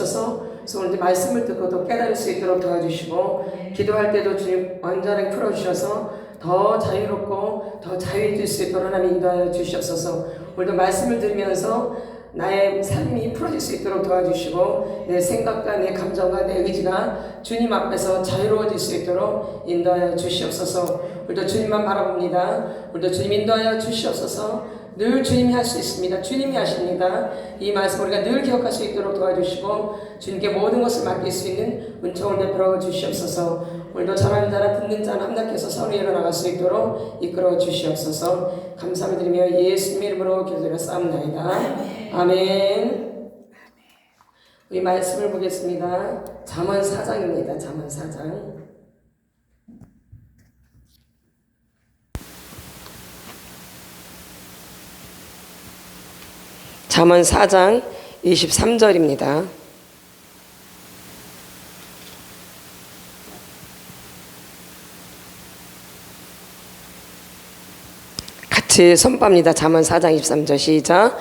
그래서 오늘 말씀을 듣고 더 깨달을 수 있도록 도와주시고, 기도할 때도 주님 완전하게 풀어주셔서 더 자유롭고 더 자유해질 수 있도록 하나님 인도하여 주시옵소서. 오늘도 말씀을 들으면서 나의 삶이 풀어질 수 있도록 도와주시고, 내 생각과 내 감정과 내 의지가 주님 앞에서 자유로워질 수 있도록 인도하여 주시옵소서. 오늘도 주님만 바라봅니다. 오늘도 주님 인도하여 주시옵소서. 늘 주님이 할 수 있습니다. 주님이 하십니다. 이 말씀 우리가 늘 기억할 수 있도록 도와주시고, 주님께 모든 것을 맡길 수 있는 은총을 베풀어 주시옵소서. 오늘도 전하는 자나 듣는 자나 함께해서 서로 일어나갈 수 있도록 이끌어 주시옵소서. 감사를 드리며 예수님의 이름으로 기도드려 싸움나이다. 아멘. 우리 말씀을 보겠습니다. 잠언 4장입니다. 잠언 4장. 잠언 4장 23절입니다. 같이 선포합니다. 잠언 4장 23절 시작.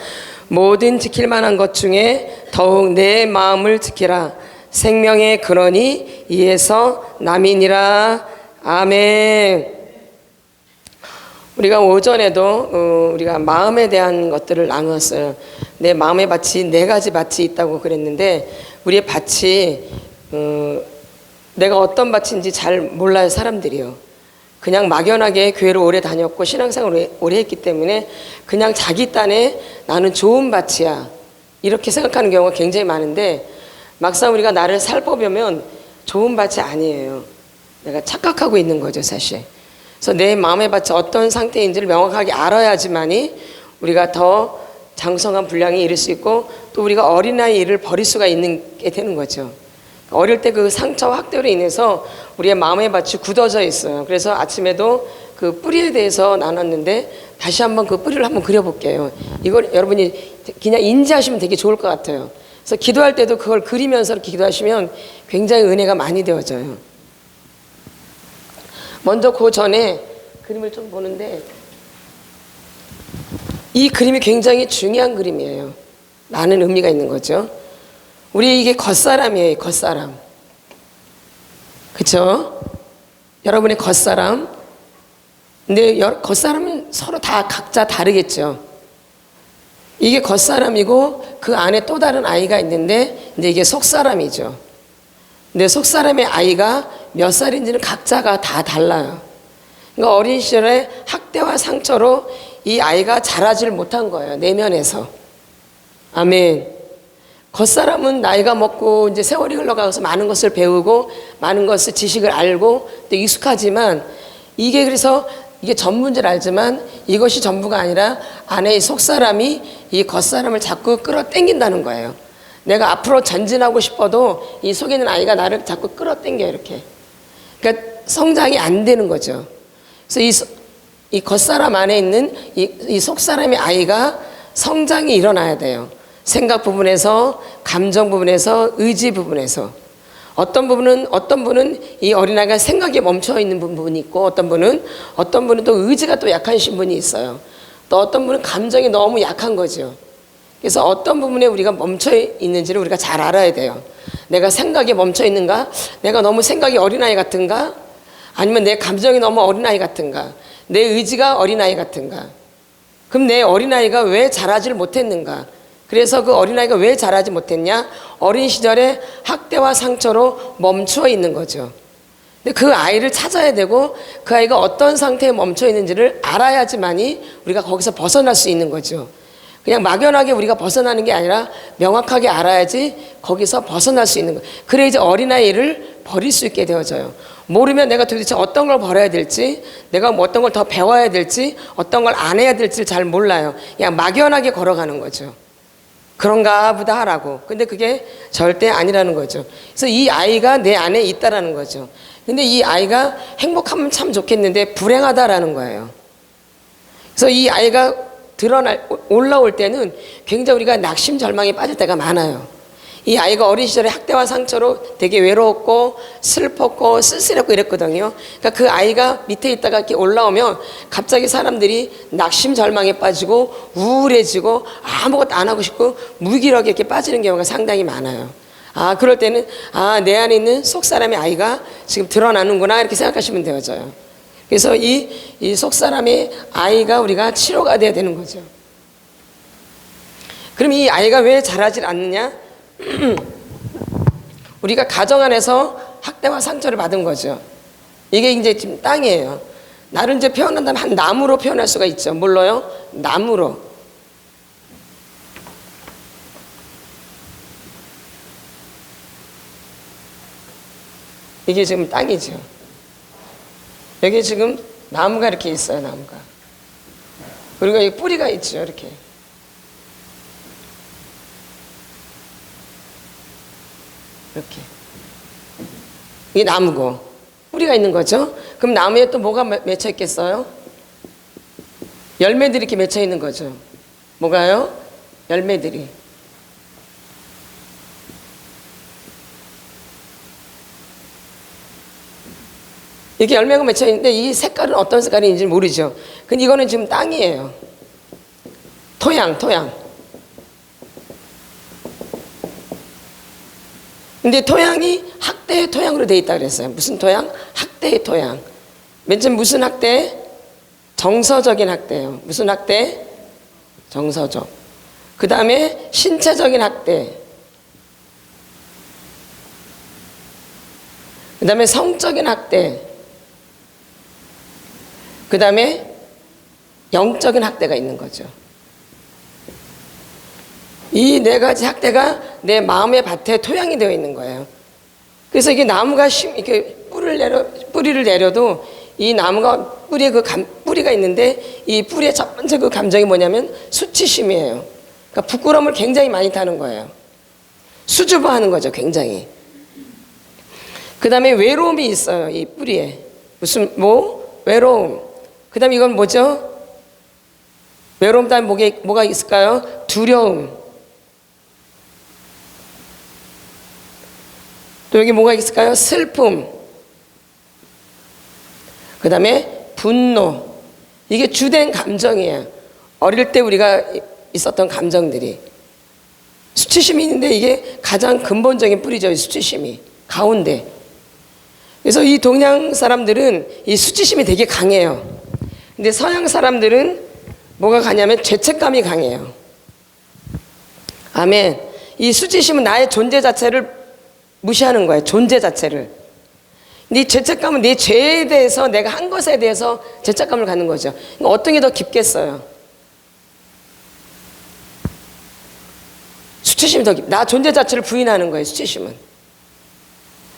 모든 지킬 만한 것 중에 더욱 내 마음을 지키라. 생명의 근원이 이에서 남이니라. 아멘. 우리가 오전에도 우리가 마음에 대한 것들을 나누었어요. 내 마음의 밭이 4가지 밭이 있다고 그랬는데, 우리의 밭이 내가 어떤 밭인지 잘 몰라요. 사람들이요. 그냥 막연하게 교회를 오래 다녔고 신앙생활을 오래 했기 때문에 그냥 자기 딴에 나는 좋은 밭이야 이렇게 생각하는 경우가 굉장히 많은데, 막상 우리가 나를 살펴보면 좋은 밭이 아니에요. 내가 착각하고 있는 거죠, 사실. 그래서 내 마음의 밭이 어떤 상태인지를 명확하게 알아야지만이 우리가 더 장성한 분량에 이를 수 있고, 또 우리가 어린아이 일을 버릴 수가 있는 게 되는 거죠. 어릴 때 그 상처와 학대로 인해서 우리의 마음의 밭이 굳어져 있어요. 그래서 아침에도 그 뿌리에 대해서 나눴는데, 다시 한번 그 뿌리를 한번 그려볼게요. 이걸 여러분이 그냥 인지하시면 되게 좋을 것 같아요. 그래서 기도할 때도 그걸 그리면서 이렇게 기도하시면 굉장히 은혜가 많이 되어져요. 먼저 그 전에 그림을 좀 보는데, 이 그림이 굉장히 중요한 그림이에요. 많은 의미가 있는 거죠. 우리 이게 겉사람이에요. 겉사람. 그쵸? 여러분의 겉사람. 근데 겉사람은 서로 다 각자 다르겠죠. 이게 겉사람이고 그 안에 또 다른 아이가 있는데, 이제 이게 속사람이죠. 근데 속사람의 아이가 몇 살인지는 각자가 다 달라요. 그러니까 어린 시절에 학대와 상처로 이 아이가 자라질 못한 거예요. 내면에서. 아멘. 겉사람은 나이가 먹고 이제 세월이 흘러가서 많은 것을 배우고 많은 것을 지식을 알고 또 익숙하지만, 이게 그래서 이게 전부인 줄 알지만 이것이 전부가 아니라 안에 이 속사람이 이 겉사람을 자꾸 끌어당긴다는 거예요. 내가 앞으로 전진하고 싶어도 이 속에 있는 아이가 나를 자꾸 끌어당겨요. 이렇게. 그러니까 성장이 안 되는 거죠. 그래서 이 겉사람 안에 있는 이 속사람의 아이가 성장이 일어나야 돼요. 생각 부분에서, 감정 부분에서, 의지 부분에서. 어떤 분은 이 어린아이가 생각에 멈춰 있는 부분이 있고, 어떤 분은 또 의지가 또 약하신 분이 있어요. 또 어떤 분은 감정이 너무 약한 거죠. 그래서 어떤 부분에 우리가 멈춰 있는지를 우리가 잘 알아야 돼요. 내가 생각에 멈춰 있는가? 내가 너무 생각이 어린아이 같은가? 아니면 내 감정이 너무 어린아이 같은가? 내 의지가 어린아이 같은가? 그럼 내 어린아이가 왜 자라질 못했는가? 그래서 그 어린아이가 왜 자라지 못했냐? 어린 시절에 학대와 상처로 멈춰 있는 거죠. 근데 그 아이를 찾아야 되고, 그 아이가 어떤 상태에 멈춰 있는지를 알아야지만이 우리가 거기서 벗어날 수 있는 거죠. 그냥 막연하게 우리가 벗어나는 게 아니라 명확하게 알아야지 거기서 벗어날 수 있는 거예요. 그래 이제 어린아이를 버릴 수 있게 되어져요. 모르면 내가 도대체 어떤 걸 버려야 될지, 내가 뭐 어떤 걸 더 배워야 될지, 어떤 걸 안 해야 될지 잘 몰라요. 그냥 막연하게 걸어가는 거죠. 그런가 보다 하라고. 근데 그게 절대 아니라는 거죠. 그래서 이 아이가 내 안에 있다라는 거죠. 근데 이 아이가 행복하면 참 좋겠는데 불행하다라는 거예요. 그래서 이 아이가 올라올 때는 굉장히 우리가 낙심절망에 빠질 때가 많아요. 이 아이가 어린 시절에 학대와 상처로 되게 외로웠고 슬펐고 쓸쓸했고 이랬거든요. 그러니까 그 아이가 밑에 있다가 이렇게 올라오면 갑자기 사람들이 낙심절망에 빠지고 우울해지고 아무것도 안 하고 싶고 무기력에 이렇게 빠지는 경우가 상당히 많아요. 아, 그럴 때는 내 안에 있는 속사람의 아이가 지금 드러나는구나 이렇게 생각하시면 되어져요. 그래서 이 속사람의 아이가 우리가 치료가 돼야 되는 거죠. 그럼 이 아이가 왜 자라질 않느냐? 우리가 가정 안에서 학대와 상처를 받은 거죠. 이게 이제 지금 땅이에요. 나를 이제 표현한다면 한 나무로 표현할 수가 있죠. 뭘로요? 나무로. 이게 지금 땅이죠. 여기 지금 나무가 이렇게 있어요. 나무가. 그리고 여기 뿌리가 있죠. 이렇게. 이렇게. 이게 나무고 뿌리가 있는 거죠. 그럼 나무에 또 뭐가 맺혀 있겠어요? 열매들이 이렇게 맺혀 있는 거죠. 뭐가요? 열매들이. 이렇게 열매가 맺혀 있는데 이 색깔은 어떤 색깔인지 모르죠. 근데 이거는 지금 땅이에요. 토양. 근데 토양이 학대의 토양으로 되어 있다고 그랬어요. 무슨 토양? 학대의 토양. 맨 처음 무슨 학대? 정서적인 학대예요. 무슨 학대? 정서적. 그 다음에 신체적인 학대. 그 다음에 성적인 학대. 그 다음에 영적인 학대가 있는 거죠. 이 네 가지 학대가 내 마음의 밭에 토양이 되어 있는 거예요. 그래서 이게 나무가 이렇게 뿌리를 내려도 이 나무가 뿌리가 있는데 이 뿌리의 첫 번째 그 감정이 뭐냐면 수치심이에요. 그러니까 부끄러움을 굉장히 많이 타는 거예요. 수줍어하는 거죠, 굉장히. 그 다음에 외로움이 있어요, 이 뿌리에. 외로움. 그 다음에 이건 뭐죠? 외로움 다음에 뭐가 있을까요? 두려움. 또 여기 뭐가 있을까요? 슬픔. 그 다음에 분노. 이게 주된 감정이에요. 어릴 때 우리가 있었던 감정들이. 수치심이 있는데 이게 가장 근본적인 뿌리죠. 이 수치심이. 가운데. 그래서 이 동양 사람들은 이 수치심이 되게 강해요. 근데 서양 사람들은 뭐가 강하냐면 죄책감이 강해요. 아멘. 이 수치심은 나의 존재 자체를 무시하는 거예요. 존재 자체를. 근데 이 죄책감은 내 죄에 대해서 내가 한 것에 대해서 죄책감을 갖는 거죠. 어떤 게 더 깊겠어요? 수치심이 더 나 존재 자체를 부인하는 거예요. 수치심은.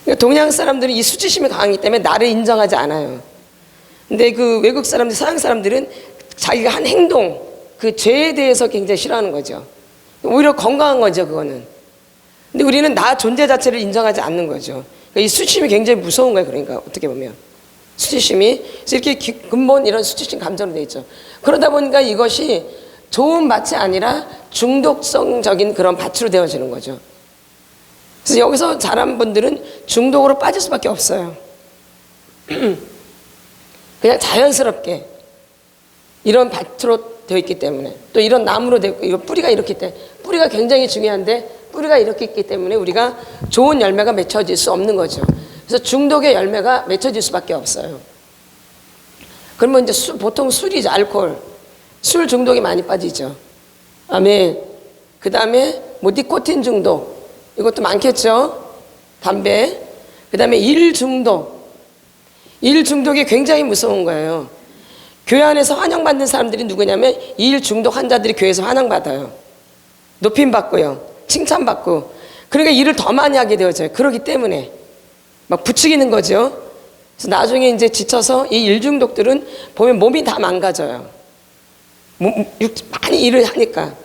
그러니까 동양 사람들은 이 수치심이 강하기 때문에 나를 인정하지 않아요. 근데 그 외국 사람들, 서양 사람들은 자기가 한 행동, 그 죄에 대해서 굉장히 싫어하는 거죠. 오히려 건강한 거죠, 그거는. 근데 우리는 나 존재 자체를 인정하지 않는 거죠. 그러니까 이 수치심이 굉장히 무서운 거예요. 그러니까 어떻게 보면 수치심이 그래서 이렇게 근본 이런 수치심 감정으로 되어 있죠. 그러다 보니까 이것이 좋은 밭이 아니라 중독성적인 그런 밭으로 되어지는 거죠. 그래서 여기서 자란 분들은 중독으로 빠질 수밖에 없어요. 그냥 자연스럽게 이런 밭으로 되어 있기 때문에 또 이런 나무로 되어 있고 이거 뿌리가 이렇기 때문에 뿌리가 굉장히 중요한데 뿌리가 이렇게 있기 때문에 우리가 좋은 열매가 맺혀질 수 없는 거죠. 그래서 중독의 열매가 맺혀질 수밖에 없어요. 그러면 이제 보통 술이죠. 알코올. 술 중독이 많이 빠지죠. 아멘. 그 다음에 니코틴 중독. 이것도 많겠죠. 담배. 그 다음에 일 중독. 일 중독이 굉장히 무서운 거예요. 교회 안에서 환영받는 사람들이 누구냐면 일 중독 환자들이 교회에서 환영받아요. 높임받고요. 칭찬받고. 그러니까 일을 더 많이 하게 되어져요. 그러기 때문에 막 부추기는 거죠. 그래서 나중에 이제 지쳐서 이 일 중독들은 보면 몸이 다 망가져요. 많이 일을 하니까.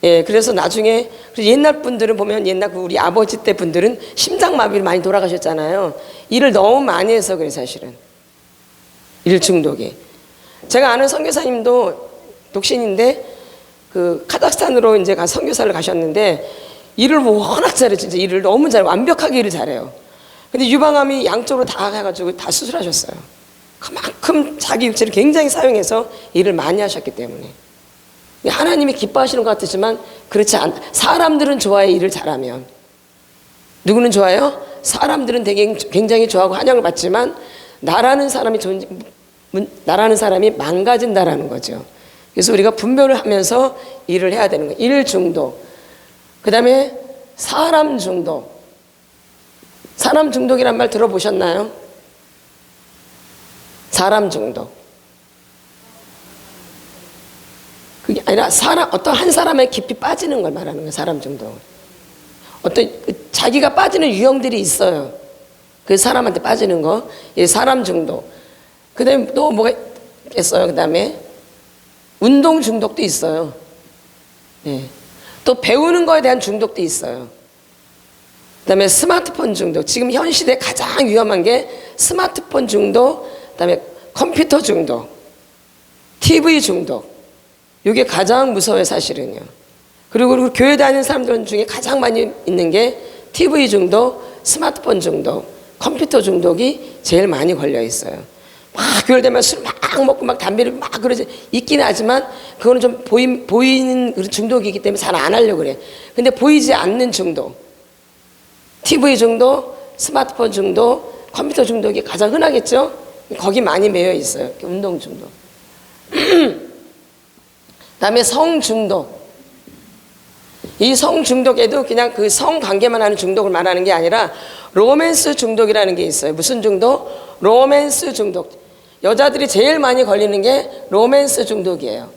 예, 그래서 나중에 옛날 분들은 보면 옛날 우리 아버지 때 분들은 심장마비로 많이 돌아가셨잖아요. 일을 너무 많이 해서 그래 사실은. 일 중독이. 제가 아는 선교사님도 독신인데 그 카자흐스탄으로 이제 선교사를 가셨는데 일을 워낙 잘해. 진짜 일을 너무 잘해. 완벽하게 일을 잘해요. 근데 유방암이 양쪽으로 다 해가지고 다 수술하셨어요. 그만큼 자기 육체를 굉장히 사용해서 일을 많이 하셨기 때문에. 하나님이 기뻐하시는 것 같지만 그렇지 않. 사람들은 좋아해 일을 잘하면. 누구는 좋아요? 사람들은 되게 굉장히 좋아하고 환영을 받지만 나라는 사람이 망가진다라는 거죠. 그래서 우리가 분별을 하면서 일을 해야 되는 거예요. 일 중독. 그 다음에 사람 중독. 사람 중독이란 말 들어보셨나요? 사람 중독. 그게 아니라 어떤 한 사람에 깊이 빠지는 걸 말하는 거예요. 사람 중독. 어떤 자기가 빠지는 유형들이 있어요. 그 사람한테 빠지는 거. 예, 사람 중독. 그 다음에 또 뭐가 있겠어요? 그 다음에 운동 중독도 있어요. 예. 또 배우는 거에 대한 중독도 있어요. 그 다음에 스마트폰 중독. 지금 현 시대에 가장 위험한 게 스마트폰 중독, 그 다음에 컴퓨터 중독, TV 중독. 이게 가장 무서워요, 사실은요. 그리고 교회 다니는 사람들 중에 가장 많이 있는 게 TV 중독, 스마트폰 중독, 컴퓨터 중독이 제일 많이 걸려 있어요. 막 교회 되면 술 막 먹고 막 담배를 막 그러지 있긴 하지만 그거는 좀 보이는 중독이기 때문에 잘 안 하려고 그래. 근데 보이지 않는 중독, TV 중독, 스마트폰 중독, 컴퓨터 중독이 가장 흔하겠죠? 거기 많이 매여 있어요. 운동 중독. 그다음에 성 중독. 이 성 중독에도 그냥 그 성 관계만 하는 중독을 말하는 게 아니라 로맨스 중독이라는 게 있어요. 무슨 중독? 로맨스 중독. 여자들이 제일 많이 걸리는 게 로맨스 중독이에요.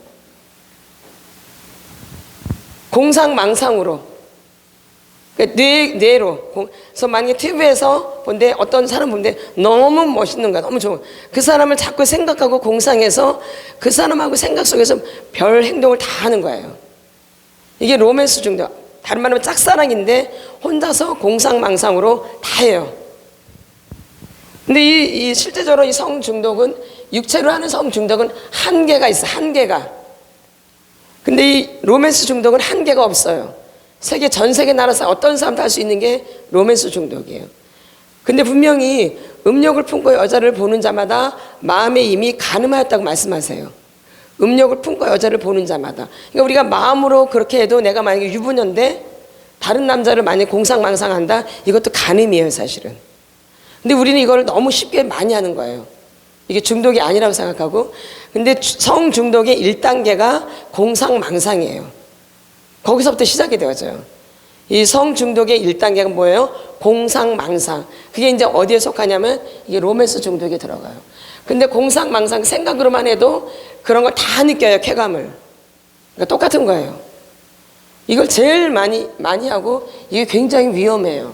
공상망상으로. 뇌로. 그래서 만약에 TV에서 본데 어떤 사람 본데 너무 멋있는 거야. 너무 좋은. 그 사람을 자꾸 생각하고 공상해서 그 사람하고 생각 속에서 별 행동을 다 하는 거예요. 이게 로맨스 중독. 다른 말하면 짝사랑인데 혼자서 공상망상으로 다 해요. 근데 이 실제적으로 이 성 중독은 육체로 하는 성 중독은 한계가 있어. 한계가. 근데 이 로맨스 중독은 한계가 없어요. 전 세계 나라에서 어떤 사람도 할 수 있는 게 로맨스 중독이에요. 근데 분명히 음욕을 품고 여자를 보는 자마다 마음에 이미 간음하였다고 말씀하세요. 음욕을 품고 여자를 보는 자마다. 그러니까 우리가 마음으로 그렇게 해도 내가 만약에 유부녀인데 다른 남자를 만약에 공상망상한다? 이것도 간음이에요, 사실은. 근데 우리는 이걸 너무 쉽게 많이 하는 거예요. 이게 중독이 아니라고 생각하고. 근데 성 중독의 1단계가 공상망상이에요. 거기서부터 시작이 되어져요. 이 성 중독의 1단계가 뭐예요? 공상망상. 그게 이제 어디에 속하냐면 이게 로맨스 중독에 들어가요. 근데 공상망상 생각으로만 해도 그런 걸 다 느껴요, 쾌감을. 그러니까 똑같은 거예요. 이걸 제일 많이 하고 이게 굉장히 위험해요.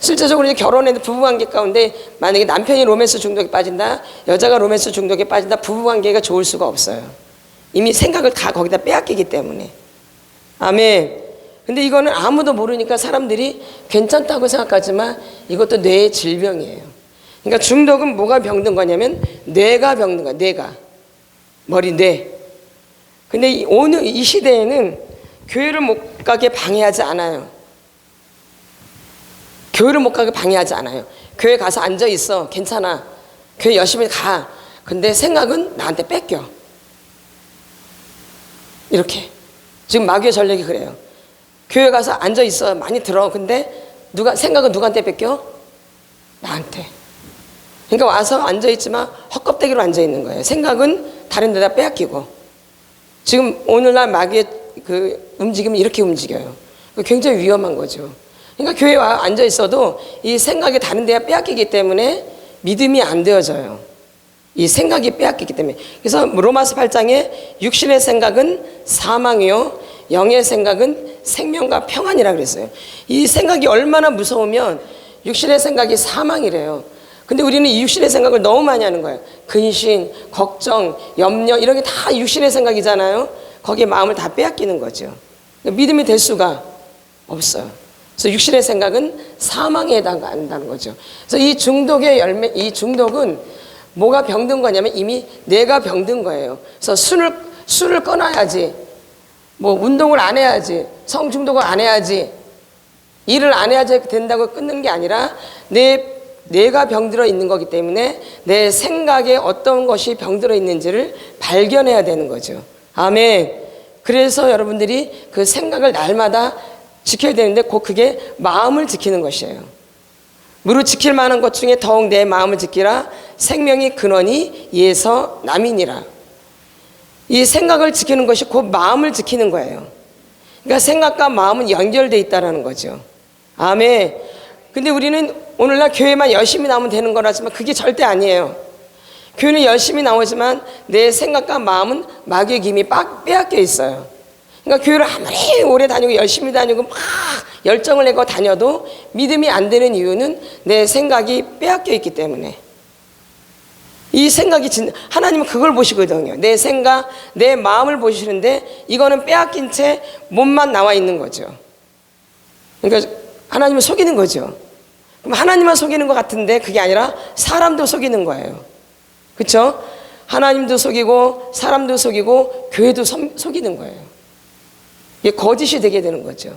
실제적으로 결혼해도 부부관계 가운데 만약에 남편이 로맨스 중독에 빠진다, 여자가 로맨스 중독에 빠진다, 부부관계가 좋을 수가 없어요. 이미 생각을 다 거기다 빼앗기기 때문에. 아멘. 근데 이거는 아무도 모르니까 사람들이 괜찮다고 생각하지만 이것도 뇌의 질병이에요. 그러니까 중독은 뭐가 병든 거냐면 뇌가 병든 거야. 뇌가. 머리, 뇌. 근데 오늘 이 시대에는 교회를 못 가게 방해하지 않아요. 교회를 못 가게 방해하지 않아요. 교회 가서 앉아 있어. 괜찮아. 교회 열심히 가. 근데 생각은 나한테 뺏겨. 이렇게. 지금 마귀의 전략이 그래요. 교회 가서 앉아 있어. 많이 들어. 근데 생각은 누구한테 뺏겨? 나한테. 그러니까 와서 앉아 있지만 헛껍데기로 앉아 있는 거예요. 생각은 다른 데다 빼앗기고. 지금 오늘날 마귀의 그 움직임은 이렇게 움직여요. 굉장히 위험한 거죠. 그러니까 교회에 와 앉아 있어도 이 생각이 다른 데가 빼앗기기 때문에 믿음이 안 되어져요. 이 생각이 빼앗기기 때문에. 그래서 로마서 8장에 육신의 생각은 사망이요 영의 생각은 생명과 평안이라 그랬어요. 이 생각이 얼마나 무서우면 육신의 생각이 사망이래요. 근데 우리는 이 육신의 생각을 너무 많이 하는 거예요. 근심, 걱정, 염려 이런 게 다 육신의 생각이잖아요. 거기에 마음을 다 빼앗기는 거죠. 믿음이 될 수가 없어요. 그래서 육신의 생각은 사망에 해당한다는 거죠. 그래서 이 중독의 열매, 이 중독은 뭐가 병든 거냐면 이미 뇌가 병든 거예요. 그래서 술을 끊어야지, 뭐 운동을 안 해야지, 성중독을 안 해야지, 일을 안 해야지 된다고 끊는 게 아니라 뇌가 병들어 있는 거기 때문에 내 생각에 어떤 것이 병들어 있는지를 발견해야 되는 거죠. 아멘. 그래서 여러분들이 그 생각을 날마다 지켜야 되는데 곧 그게 마음을 지키는 것이에요. 무릇 지킬 만한 것 중에 더욱 내 마음을 지키라. 생명의 근원이 이에서 남이니라. 이 생각을 지키는 것이 곧 마음을 지키는 거예요. 그러니까 생각과 마음은 연결되어 있다는 거죠. 아멘. 근데 우리는 오늘날 교회만 열심히 나오면 되는 거라지만 그게 절대 아니에요. 교회는 열심히 나오지만 내 생각과 마음은 마귀의 김이 빼앗겨 있어요. 그러니까 교회를 아무리 오래 다니고 열심히 다니고 막 열정을 내고 다녀도 믿음이 안 되는 이유는 내 생각이 빼앗겨 있기 때문에. 이 생각이 하나님은 그걸 보시거든요. 내 생각, 내 마음을 보시는데 이거는 빼앗긴 채 몸만 나와 있는 거죠. 그러니까 하나님을 속이는 거죠. 그럼 하나님만 속이는 것 같은데 그게 아니라 사람도 속이는 거예요. 그렇죠? 하나님도 속이고 사람도 속이고 교회도 속이는 거예요. 이게 거짓이 되게 되는 거죠.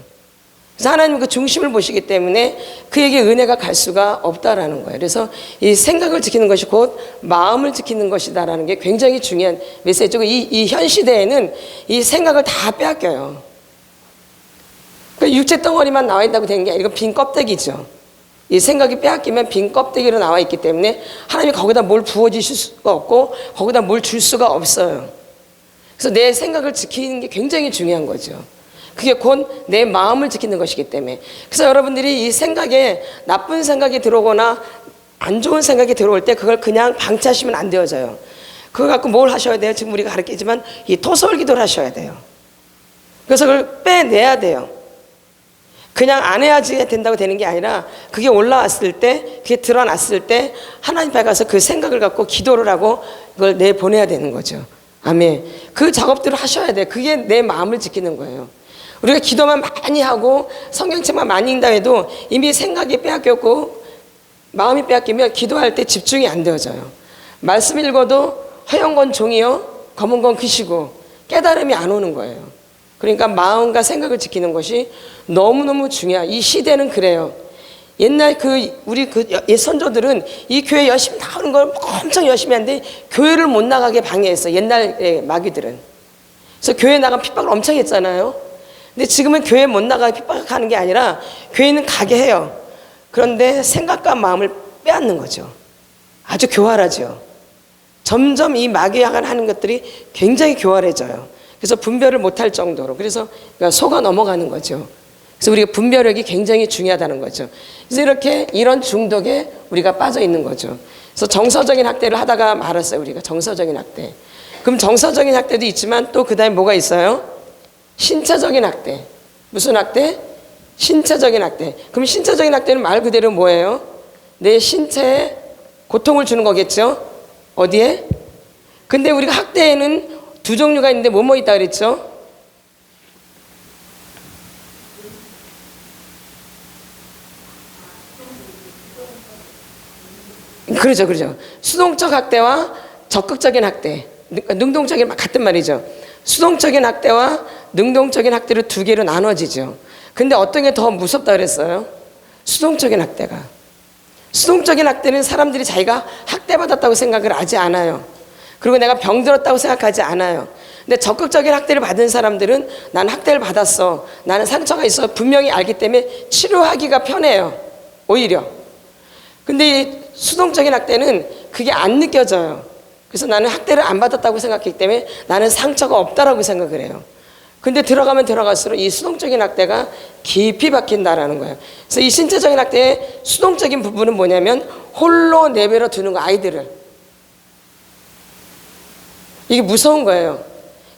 그래서 하나님은 그 중심을 보시기 때문에 그에게 은혜가 갈 수가 없다라는 거예요. 그래서 이 생각을 지키는 것이 곧 마음을 지키는 것이다라는 게 굉장히 중요한 메시지고, 이 현 시대에는 이 생각을 다 빼앗겨요. 그러니까 육체 덩어리만 나와 있다고 되는 게 아니라 빈 껍데기죠. 이 생각이 빼앗기면 빈 껍데기로 나와 있기 때문에 하나님이 거기다 뭘 부어주실 수가 없고 거기다 뭘 줄 수가 없어요. 그래서 내 생각을 지키는 게 굉장히 중요한 거죠. 그게 곧 내 마음을 지키는 것이기 때문에. 그래서 여러분들이 이 생각에 나쁜 생각이 들어오거나 안 좋은 생각이 들어올 때 그걸 그냥 방치하시면 안 되어져요. 그거 갖고 뭘 하셔야 돼요? 지금 우리가 가르치지만 이 토설 기도를 하셔야 돼요. 그래서 그걸 빼내야 돼요. 그냥 안 해야지 된다고 되는 게 아니라 그게 올라왔을 때, 그게 드러났을 때 하나님 앞에 가서 그 생각을 갖고 기도를 하고 그걸 내보내야 되는 거죠. 아멘. 그 작업들을 하셔야 돼요. 그게 내 마음을 지키는 거예요. 우리가 기도만 많이 하고 성경책만 많이 읽다 해도 이미 생각이 빼앗겼고 마음이 빼앗기면 기도할 때 집중이 안 되어져요. 말씀 읽어도 허연 건 종이요 검은 건 글씨고 깨달음이 안 오는 거예요. 그러니까 마음과 생각을 지키는 것이 너무너무 중요해요. 이 시대는 그래요. 옛날 우리 옛 선조들은 이 교회 열심히 나오는 걸 엄청 열심히 하는데 교회를 못 나가게 방해했어. 옛날 마귀들은. 그래서 교회 나가면 핍박을 엄청 했잖아요. 근데 지금은 교회 못 나가게 핍박하는 게 아니라 교회는 가게 해요. 그런데 생각과 마음을 빼앗는 거죠. 아주 교활하죠. 점점 이 마귀가 하는 것들이 굉장히 교활해져요. 그래서 분별을 못할 정도로. 그래서 속아 넘어가는 거죠. 그래서 우리가 분별력이 굉장히 중요하다는 거죠. 그래서 이런 중독에 우리가 빠져 있는 거죠. 그래서 정서적인 학대를 하다가 말았어요. 우리가 정서적인 학대. 그럼 정서적인 학대도 있지만 또 그다음에 뭐가 있어요? 신체적인 학대. 무슨 학대? 신체적인 학대. 그럼 신체적인 학대는 말 그대로 뭐예요? 내 신체에 고통을 주는 거겠죠? 어디에? 근데 우리가 학대에는 두 종류가 있는데 뭐뭐 있다 그랬죠? 그렇죠. 수동적 학대와 적극적인 학대, 능동적인 같은 말이죠. 수동적인 학대와 능동적인 학대로 두 개로 나눠지죠. 근데 어떤 게 더 무섭다 그랬어요? 수동적인 학대가. 수동적인 학대는 사람들이 자기가 학대받았다고 생각을 하지 않아요. 그리고 내가 병들었다고 생각하지 않아요. 근데 적극적인 학대를 받은 사람들은 나는 학대를 받았어, 나는 상처가 있어 분명히 알기 때문에 치료하기가 편해요. 오히려. 근데 이 수동적인 학대는 그게 안 느껴져요. 그래서 나는 학대를 안 받았다고 생각하기 때문에 나는 상처가 없다라고 생각을 해요. 근데 들어가면 들어갈수록 이 수동적인 학대가 깊이 박힌다라는 거예요. 그래서 이 신체적인 학대의 수동적인 부분은 뭐냐면 홀로 내버려 두는 거, 아이들을. 이게 무서운 거예요.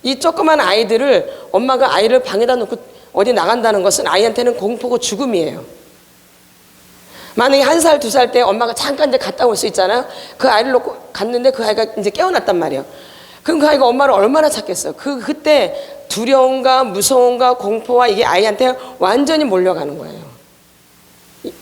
이 조그만 아이들을 엄마가 아이를 방에다 놓고 어디 나간다는 것은 아이한테는 공포고 죽음이에요. 만약에 1살, 2살 때 엄마가 잠깐 이제 갔다 올 수 있잖아요. 그 아이를 놓고 갔는데 그 아이가 이제 깨어났단 말이에요. 그럼 그 아이가 엄마를 얼마나 찾겠어요. 그때 두려움과 무서움과 공포와 이게 아이한테 완전히 몰려가는 거예요.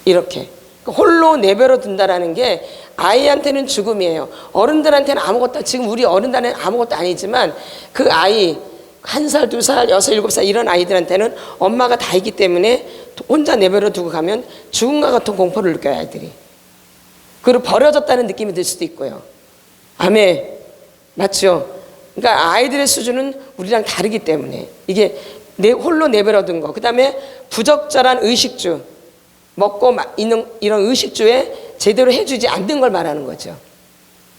이렇게. 홀로 내버려 둔다라는 게 아이한테는 죽음이에요. 어른들한테는 아무것도, 지금 우리 어른들한테는 아무것도 아니지만 그 아이 1살, 2살, 6, 7살 이런 아이들한테는 엄마가 다 있기 때문에 혼자 내버려 두고 가면 죽음과 같은 공포를 느껴요, 아이들이. 그리고 버려졌다는 느낌이 들 수도 있고요. 아멘. 맞죠? 그러니까 아이들의 수준은 우리랑 다르기 때문에 이게 홀로 내버려둔 거. 그다음에 부적절한 의식주, 먹고 있는 이런 의식주에 제대로 해주지 않는 걸 말하는 거죠.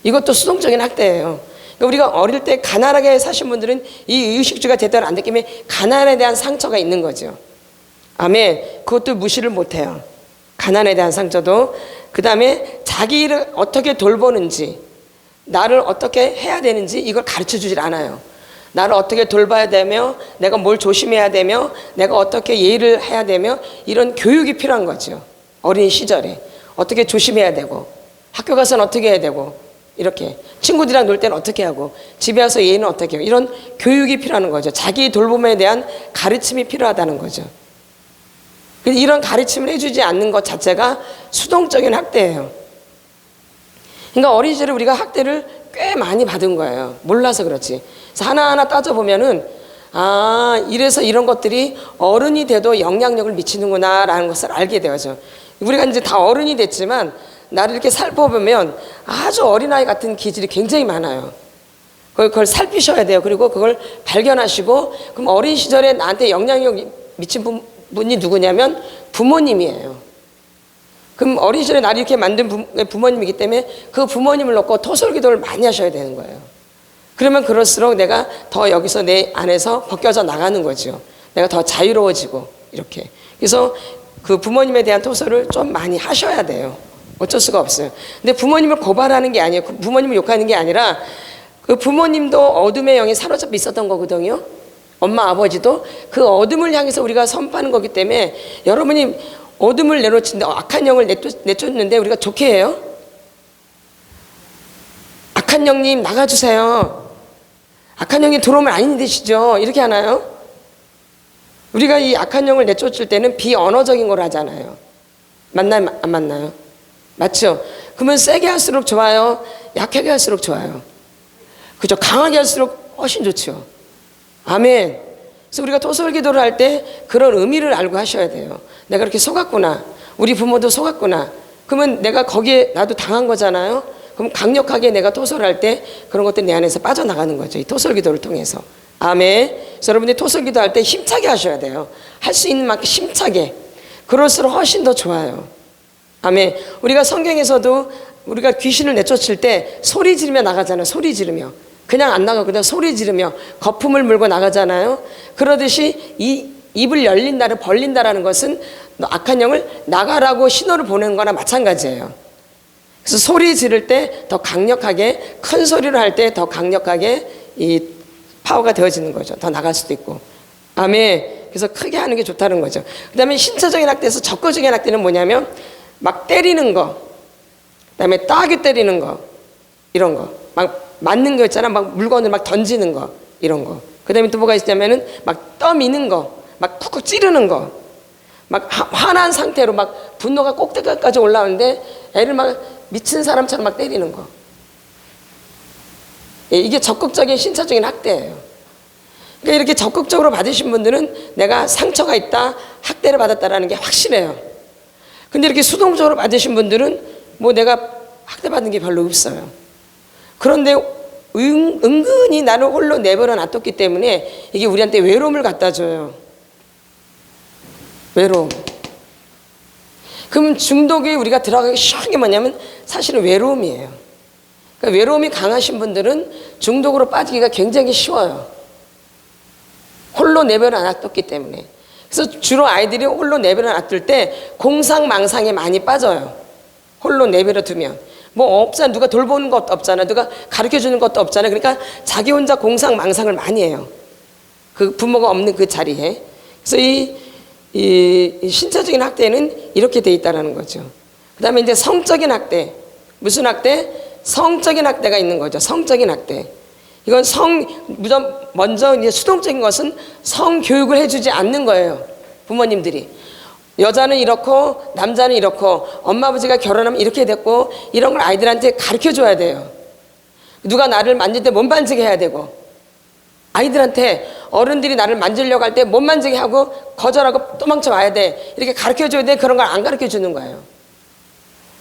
이것도 수동적인 학대예요. 그러니까 우리가 어릴 때 가난하게 사신 분들은 이 의식주가 제대로 안 됐기 때문에 가난에 대한 상처가 있는 거죠. 아멘. 그것도 무시를 못해요. 가난에 대한 상처도. 그 다음에 자기를 어떻게 돌보는지, 나를 어떻게 해야 되는지 이걸 가르쳐주질 않아요. 나를 어떻게 돌봐야 되며, 내가 뭘 조심해야 되며, 내가 어떻게 예의를 해야 되며, 이런 교육이 필요한 거죠. 어린 시절에 어떻게 조심해야 되고, 학교 가서는 어떻게 해야 되고, 이렇게 친구들이랑 놀 때는 어떻게 하고, 집에 와서 예의는 어떻게 하고, 이런 교육이 필요한 거죠. 자기 돌봄에 대한 가르침이 필요하다는 거죠. 이런 가르침을 해주지 않는 것 자체가 수동적인 학대예요. 그러니까 어린 시절에 우리가 학대를 꽤 많이 받은 거예요. 몰라서 그렇지. 그래서 하나하나 따져보면은, 아, 이래서 이런 것들이 어른이 돼도 영향력을 미치는구나 라는 것을 알게 되어죠. 우리가 이제 다 어른이 됐지만 나를 이렇게 살펴보면 아주 어린아이 같은 기질이 굉장히 많아요. 그걸 살피셔야 돼요. 그리고 그걸 발견하시고, 그럼 어린 시절에 나한테 영향력 미친 분이 누구냐면 부모님이에요. 그럼 어린 시절에 나를 이렇게 만든 부모님이기 때문에 그 부모님을 놓고 토설기도를 많이 하셔야 되는 거예요. 그러면 그럴수록 내가 더 여기서 내 안에서 벗겨져 나가는 거죠. 내가 더 자유로워지고 이렇게. 그래서 그 부모님에 대한 토설을 좀 많이 하셔야 돼요. 어쩔 수가 없어요. 근데 부모님을 고발하는 게 아니에요. 부모님을 욕하는 게 아니라 그 부모님도 어둠의 영에 사로잡혀 있었던 거거든요. 엄마 아버지도 그 어둠을 향해서 우리가 선포하는 거기 때문에 여러분이 어둠을 내놓친다, 악한 영을 내쫓는데 우리가 좋게 해요? 악한 영님 나가주세요. 악한 영이 들어오면 안 되시죠? 이렇게 하나요? 우리가 이 악한 영을 내쫓을 때는 비언어적인 걸 하잖아요. 맞나요? 안 맞나요? 맞죠? 그러면 세게 할수록 좋아요? 약하게 할수록 좋아요? 그죠? 강하게 할수록 훨씬 좋죠. 아멘. 그래서 우리가 토설기도를 할 때 그런 의미를 알고 하셔야 돼요. 내가 그렇게 속았구나. 우리 부모도 속았구나. 그러면 내가 거기에 나도 당한 거잖아요. 그럼 강력하게 내가 토설할 때 그런 것들이 내 안에서 빠져나가는 거죠. 이 토설기도를 통해서. 아멘. 그래서 여러분들이 토설기도 할 때 힘차게 하셔야 돼요. 할 수 있는 만큼 힘차게. 그럴수록 훨씬 더 좋아요. 아멘. 우리가 성경에서도 우리가 귀신을 내쫓을 때 소리 지르며 나가잖아요. 소리 지르며. 그냥 안 나가고 그냥 소리 지르며 거품을 물고 나가잖아요. 그러듯이 이 입을 열린다를 벌린다라는 것은 악한 영을 나가라고 신호를 보내는 거나 마찬가지예요. 그래서 소리 지를 때 더 강력하게, 큰 소리를 할 때 더 강력하게 이 파워가 되어지는 거죠. 더 나갈 수도 있고. 아멘. 그래서 크게 하는 게 좋다는 거죠. 그 다음에 신체적인 학대에서 적극적인 학대는 뭐냐면 막 때리는 거, 그 다음에 따게 때리는 거, 이런 거. 막 맞는 거 있잖아. 막 물건을 막 던지는 거, 이런 거. 그 다음에 또 뭐가 있냐면은 막 떠미는 거, 막 쿡쿡 찌르는 거, 막 화난 상태로 막 분노가 꼭대기까지 올라오는데 애를 막 미친 사람처럼 막 때리는 거. 이게 적극적인 신체적인 학대예요. 그러니까 이렇게 적극적으로 받으신 분들은 내가 상처가 있다, 학대를 받았다라는 게 확실해요. 근데 이렇게 수동적으로 받으신 분들은 뭐 내가 학대받은 게 별로 없어요. 그런데 은근히 나를 홀로 내버려 놔뒀기 때문에 이게 우리한테 외로움을 갖다 줘요. 외로움. 그럼 중독에 우리가 들어가기 쉬운 게 뭐냐면 사실은 외로움이에요. 그러니까 외로움이 강하신 분들은 중독으로 빠지기가 굉장히 쉬워요. 홀로 내버려 놔뒀기 때문에. 그래서 주로 아이들이 홀로 내버려 놔둘 때 공상망상에 많이 빠져요. 홀로 내버려 두면. 뭐 없잖아. 누가 돌보는 것도 없잖아. 누가 가르쳐주는 것도 없잖아. 그러니까 자기 혼자 공상망상을 많이 해요. 그 부모가 없는 그 자리에. 그래서 이 신체적인 학대는 이렇게 돼 있다는 거죠. 그 다음에 이제 성적인 학대. 무슨 학대? 성적인 학대가 있는 거죠. 성적인 학대. 이건 먼저 이제 수동적인 것은 성교육을 해주지 않는 거예요. 부모님들이. 여자는 이렇고 남자는 이렇고 엄마 아버지가 결혼하면 이렇게 됐고 이런 걸 아이들한테 가르쳐줘야 돼요. 누가 나를 만질 때 못 만지게 해야 되고 아이들한테 어른들이 나를 만지려고 할 때 못 만지게 하고 거절하고 도망쳐 와야 돼. 이렇게 가르쳐줘야 돼. 그런 걸 안 가르쳐주는 거예요.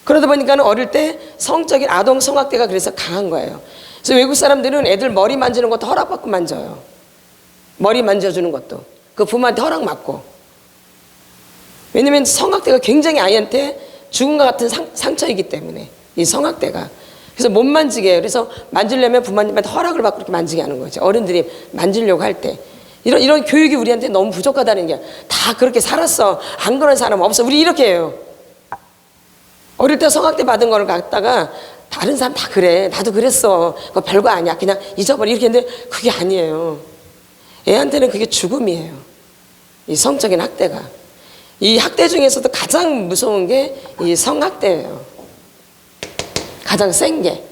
그러다 보니까 어릴 때 성적인 아동 성학대가 그래서 강한 거예요. 그래서 외국 사람들은 애들 머리 만지는 것도 허락받고 만져요. 머리 만져주는 것도. 그 부모한테 허락 받고. 왜냐면 성학대가 굉장히 아이한테 죽음과 같은 상처이기 때문에, 이 성학대가. 그래서 못 만지게 해요. 그래서 만지려면 부모님한테 허락을 받고 그렇게 만지게 하는 거죠. 어른들이 만지려고 할 때. 이런 교육이 우리한테 너무 부족하다는 게, 다 그렇게 살았어. 안 그런 사람 없어. 우리 이렇게 해요. 어릴 때 성학대 받은 걸 갖다가 다른 사람 다 그래. 나도 그랬어. 그거 별거 아니야. 그냥 잊어버려. 이렇게 했는데 그게 아니에요. 애한테는 그게 죽음이에요. 이 성적인 학대가. 이 학대 중에서도 가장 무서운 게 이 성학대예요. 가장 센 게.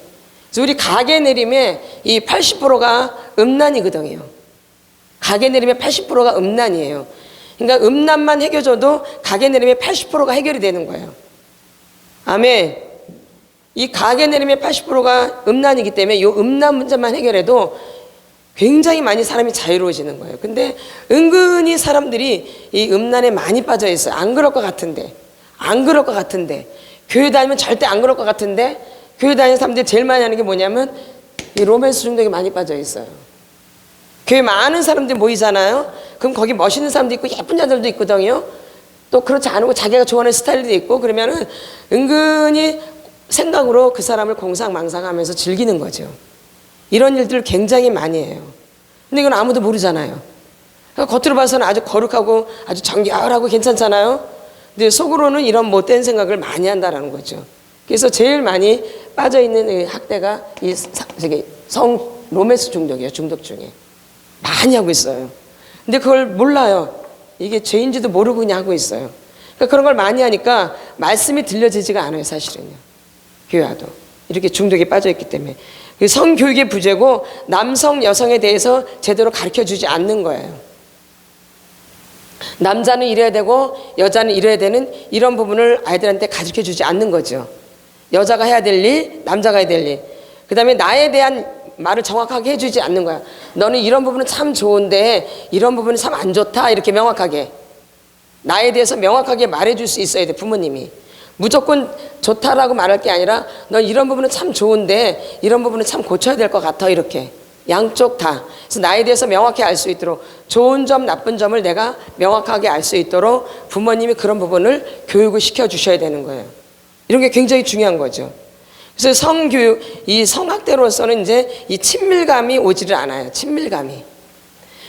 그래서 우리 가계 내림의 이 80%가 음란이거든요. 가계 내림의 80%가 음란이에요. 그러니까 음란만 해결줘도 가계 내림의 80%가 해결이 되는 거예요. 아멘. 이 가계 내림의 80%가 음란이기 때문에 이 음란 문제만 해결해도 굉장히 많이 사람이 자유로워지는 거예요. 근데 은근히 사람들이 이 음란에 많이 빠져 있어요. 안 그럴 것 같은데, 안 그럴 것 같은데, 교회 다니면 절대 안 그럴 것 같은데, 교회 다니는 사람들이 제일 많이 하는 게 뭐냐면 이 로맨스 중독에 많이 빠져 있어요. 교회 많은 사람들이 모이잖아요. 그럼 거기 멋있는 사람도 있고 예쁜 자들도 있거든요. 또 그렇지 않고 자기가 좋아하는 스타일도 있고, 그러면은 은근히 생각으로 그 사람을 공상망상하면서 즐기는 거죠. 이런 일들을 굉장히 많이 해요. 근데 이건 아무도 모르잖아요. 그러니까 겉으로 봐서는 아주 거룩하고 아주 정결하고 괜찮잖아요. 근데 속으로는 이런 못된 생각을 많이 한다는 거죠. 그래서 제일 많이 빠져있는 학대가 이 로맨스 중독이에요. 중독 중에 많이 하고 있어요. 근데 그걸 몰라요. 이게 죄인지도 모르고 그냥 하고 있어요. 그러니까 그런 걸 많이 하니까 말씀이 들려지지가 않아요. 사실은요. 교회 와도 이렇게 중독에 빠져있기 때문에. 성교육의 부재고 남성 여성에 대해서 제대로 가르쳐주지 않는 거예요. 남자는 이래야 되고 여자는 이래야 되는 이런 부분을 아이들한테 가르쳐주지 않는 거죠. 여자가 해야 될 일, 남자가 해야 될 일. 그 다음에 나에 대한 말을 정확하게 해주지 않는 거야. 너는 이런 부분은 참 좋은데 이런 부분은 참 안 좋다. 이렇게 명확하게 나에 대해서 명확하게 말해줄 수 있어야 돼. 부모님이 무조건 좋다라고 말할 게 아니라 넌 이런 부분은 참 좋은데 이런 부분은 참 고쳐야 될 것 같아. 이렇게 양쪽 다. 그래서 나에 대해서 명확히 알 수 있도록, 좋은 점 나쁜 점을 내가 명확하게 알 수 있도록 부모님이 그런 부분을 교육을 시켜주셔야 되는 거예요. 이런 게 굉장히 중요한 거죠. 그래서 성교육, 이 성학대로서는 이제 이 친밀감이 오지를 않아요. 친밀감이.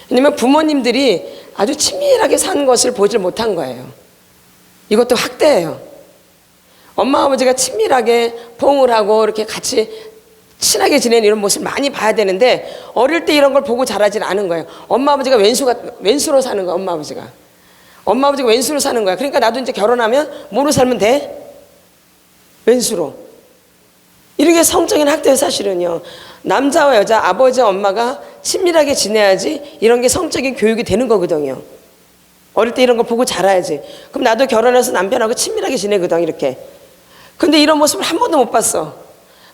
왜냐면 부모님들이 아주 친밀하게 사는 것을 보질 못한 거예요. 이것도 학대예요. 엄마 아버지가 친밀하게 포옹을 하고 이렇게 같이 친하게 지내는 이런 모습을 많이 봐야 되는데 어릴 때 이런 걸 보고 자라질 않은 거예요. 엄마 아버지가 왼수로 사는 거야. 엄마 아버지가 왼수로 사는 거야. 그러니까 나도 이제 결혼하면 뭐로 살면 돼? 왼수로. 이런 게 성적인 학대예요. 사실은요. 남자와 여자, 아버지와 엄마가 친밀하게 지내야지 이런 게 성적인 교육이 되는 거거든요. 어릴 때 이런 걸 보고 자라야지. 그럼 나도 결혼해서 남편하고 친밀하게 지내거든. 이렇게. 근데 이런 모습을 한 번도 못 봤어.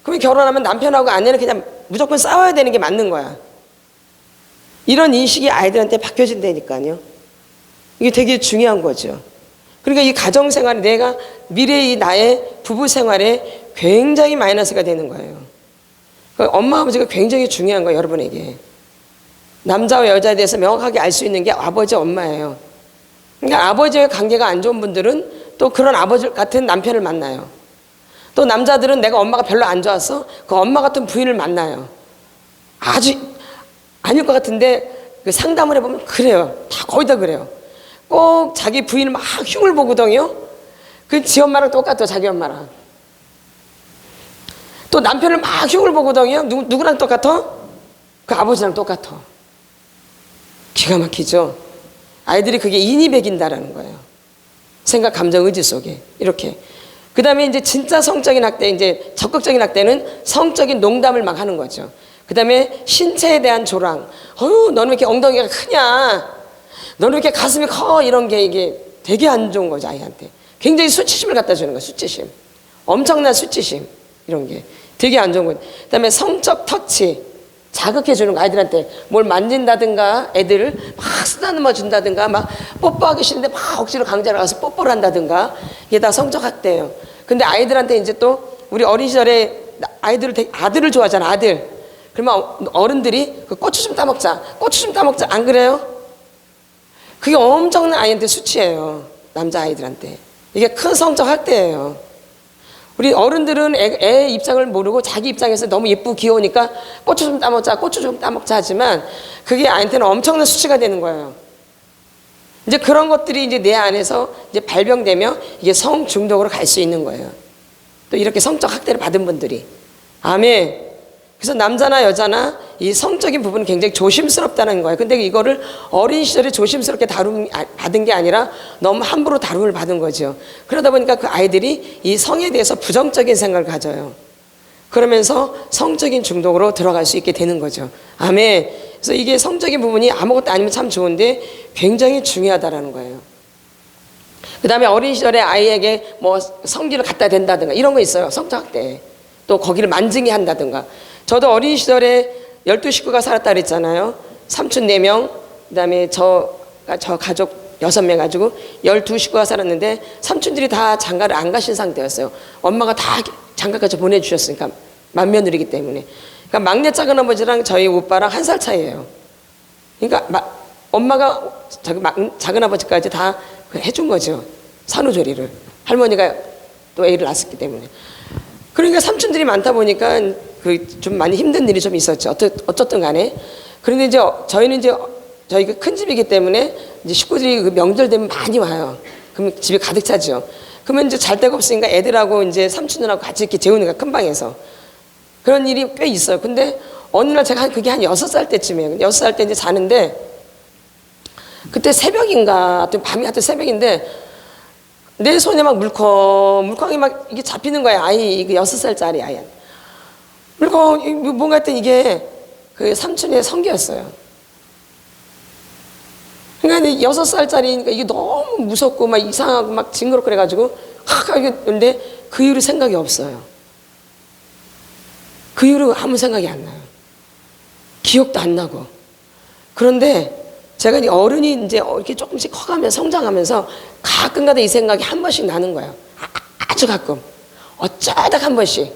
그러면 결혼하면 남편하고 아내는 그냥 무조건 싸워야 되는 게 맞는 거야. 이런 인식이 아이들한테 박혀진다니까요. 이게 되게 중요한 거죠. 그러니까 이 가정생활이 내가 미래의 나의 부부생활에 굉장히 마이너스가 되는 거예요. 그러니까 엄마 아버지가 굉장히 중요한 거예요. 여러분에게. 남자와 여자에 대해서 명확하게 알 수 있는 게 아버지 엄마예요. 그러니까 아버지의 관계가 안 좋은 분들은 또 그런 아버지 같은 남편을 만나요. 또 남자들은 내가 엄마가 별로 안 좋았어? 그 엄마 같은 부인을 만나요. 아주 아닐 것 같은데 그 상담을 해보면 그래요. 다 거의 다 그래요. 꼭 자기 부인을 막 흉을 보거든요. 그 지 엄마랑 똑같아요. 자기 엄마랑. 또 남편을 막 흉을 보거든요. 누구랑 똑같아? 그 아버지랑 똑같아. 기가 막히죠. 아이들이 그게 인이 배긴다라는 거예요. 생각, 감정, 의지 속에 이렇게. 그 다음에 이제 진짜 성적인 학대, 이제 적극적인 학대는 성적인 농담을 막 하는 거죠. 그 다음에 신체에 대한 조랑. 너는 왜 이렇게 엉덩이가 크냐? 너는 왜 이렇게 가슴이 커? 이런 게 이게 되게 안 좋은 거죠, 아이한테. 굉장히 수치심을 갖다 주는 거예요, 수치심. 엄청난 수치심. 이런 게 되게 안 좋은 거예요. 그 다음에 성적 터치. 자극해 주는 거, 아이들한테 뭘 만진다든가 애들을 막 쓰다듬어 준다든가 막 뽀뽀하기 싫은데 막 억지로 강제로 가서 뽀뽀를 한다든가 이게 다 성적 학대예요. 근데 아이들한테 이제 또 우리 어린 시절에 아들을 좋아하잖아. 아들. 그러면 어른들이 그 고추 좀 따먹자 안 그래요? 그게 엄청난 아이한테 수치예요. 남자아이들한테. 이게 큰 성적 학대예요. 우리 어른들은 애 입장을 모르고 자기 입장에서 너무 예쁘고 귀여우니까 고추 좀 따먹자, 고추 좀 따먹자 하지만 그게 아이한테는 엄청난 수치가 되는 거예요. 이제 그런 것들이 이제 내 안에서 이제 발병되며 이게 성 중독으로 갈 수 있는 거예요. 또 이렇게 성적 학대를 받은 분들이. 아멘. 그래서 남자나 여자나 이 성적인 부분은 굉장히 조심스럽다는 거예요. 근데 이거를 어린 시절에 조심스럽게 받은 게 아니라 너무 함부로 다룸을 받은 거죠. 그러다 보니까 그 아이들이 이 성에 대해서 부정적인 생각을 가져요. 그러면서 성적인 중독으로 들어갈 수 있게 되는 거죠. 아멘. 그래서 이게 성적인 부분이 아무것도 아니면 참 좋은데 굉장히 중요하다라는 거예요. 그 다음에 어린 시절에 아이에게 뭐 성기를 갖다 댄다든가 이런 거 있어요. 성적 학대. 또 거기를 만증이 한다든가. 저도 어린 시절에 12식구가 살았다 그랬잖아요. 삼촌 4명, 그 다음에 저 가족 6명 가지고 12식구가 살았는데 삼촌들이 다 장가를 안 가신 상태였어요. 엄마가 다 장가까지 보내주셨으니까 맏며느리기 때문에. 그러니까 막내 작은 아버지랑 저희 오빠랑 1살 차이예요. 그러니까 엄마가 작은 아버지까지 다 해준 거죠. 산후조리를. 할머니가 또 애를 낳았기 때문에. 그러니까 삼촌들이 많다 보니까 좀 많이 힘든 일이 좀 있었죠. 어쨌든 간에. 그런데 이제 저희는 이제 저희가 큰 집이기 때문에 이제 식구들이 그 명절 되면 많이 와요. 그럼 집이 가득 차죠. 그러면 이제 잘 데가 없으니까 애들하고 이제 삼촌들하고 같이 이렇게 재우는 거야, 큰 방에서. 그런 일이 꽤 있어요. 근데 어느 날 제가 그게 한 6살 때쯤이에요. 6살 때 이제 자는데 그때 새벽인가, 하여튼 밤이 하여튼 새벽인데 내 손에 막 물컹이 막 이게 잡히는 거야. 아이, 이거 6살짜리 아이. 뭔가 했더니 이게 그 삼촌의 성기였어요. 그러니까 6살짜리니까 이게 너무 무섭고 막 이상하고 막 징그럽고 그래가지고 근데 그 이후로 생각이 없어요. 그 이후로 아무 생각이 안 나요. 기억도 안 나고. 그런데 제가 이제 어른이 이제 이렇게 조금씩 커가면서 성장하면서 가끔가다 이 생각이 한 번씩 나는 거예요. 아주 가끔. 어쩌다 한 번씩.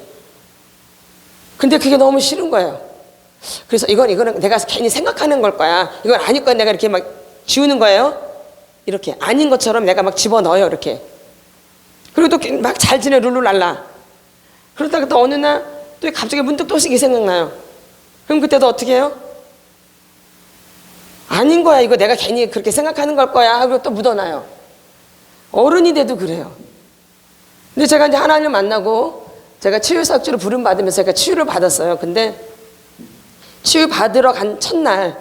근데 그게 너무 싫은 거예요. 그래서 이거는 내가 괜히 생각하는 걸 거야. 이건 아닐 거야. 내가 이렇게 막 지우는 거예요. 이렇게 아닌 것처럼 내가 막 집어넣어요. 이렇게. 그리고 또 막 잘 지내 룰루랄라. 그러다가 또 어느 날 또 갑자기 문득 또 이게 생각나요. 그럼 그때도 어떻게 해요? 아닌 거야. 이거 내가 괜히 그렇게 생각하는 걸 거야. 하고 또 묻어놔요. 어른이 돼도 그래요. 근데 제가 이제 하나님을 만나고 제가 치유사역주로 부름받으면서 제가 치유를 받았어요. 근데 치유 받으러 간 첫날,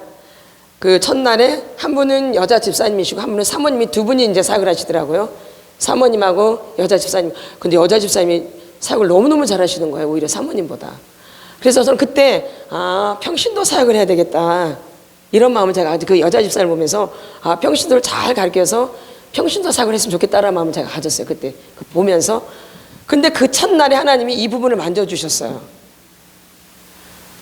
그 첫날에 한 분은 여자 집사님이시고 한 분은 사모님이 두 분이 이제 사역을 하시더라고요. 사모님하고 여자 집사님. 근데 여자 집사님이 사역을 너무너무 잘하시는 거예요. 오히려 사모님보다. 그래서 저는 그때 평신도 사역을 해야 되겠다. 이런 마음을 제가 그 여자 집사를 보면서 평신도를 잘 가르쳐서 평신도 사역을 했으면 좋겠다라는 마음을 제가 가졌어요. 그때 보면서. 근데 그 첫날에 하나님이 이 부분을 만져주셨어요.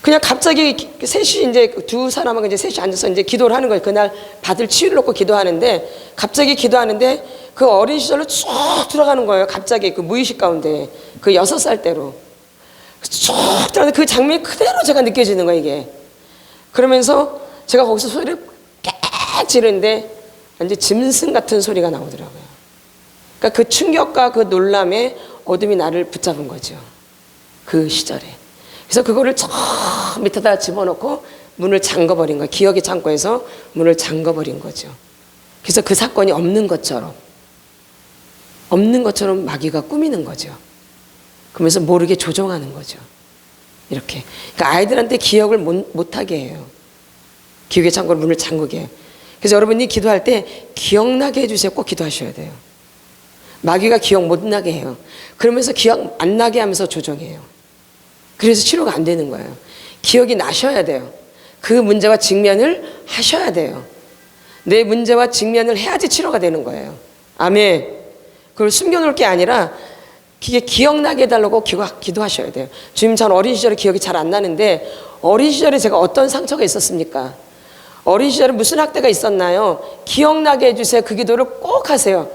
그냥 갑자기 셋이 이제 두 사람하고 이제 셋이 앉아서 이제 기도를 하는 거예요. 그날 받을 치유를 놓고 기도하는데 갑자기 기도하는데 그 어린 시절로 쭉 들어가는 거예요. 갑자기 그 무의식 가운데 그 6살 때로 쭉 들어가는 그 장면이 그대로 제가 느껴지는 거예요. 이게. 그러면서 제가 거기서 소리를 깨 지르는데 이제 짐승 같은 소리가 나오더라고요. 그러니까 그 충격과 그 놀람에 어둠이 나를 붙잡은 거죠. 그 시절에. 그래서 그거를 저 밑에다 집어넣고 문을 잠궈버린 거예요. 기억의 창고에서 문을 잠궈버린 거죠. 그래서 그 사건이 없는 것처럼 마귀가 꾸미는 거죠. 그러면서 모르게 조종하는 거죠. 이렇게. 그러니까 아이들한테 기억을 못하게 해요. 기억의 창고로 문을 잠그게 해요. 그래서 여러분이 기도할 때 기억나게 해주세요. 꼭 기도하셔야 돼요. 마귀가 기억 못 나게 해요. 그러면서 기억 안 나게 하면서 조정해요. 그래서 치료가 안 되는 거예요. 기억이 나셔야 돼요. 그 문제와 직면을 하셔야 돼요. 내 문제와 직면을 해야지 치료가 되는 거예요. 아멘. 그걸 숨겨놓을 게 아니라 그게 기억나게 해달라고 기도하셔야 돼요. 주님, 전 어린 시절에 기억이 잘 안 나는데 어린 시절에 제가 어떤 상처가 있었습니까? 어린 시절에 무슨 학대가 있었나요? 기억나게 해주세요. 그 기도를 꼭 하세요.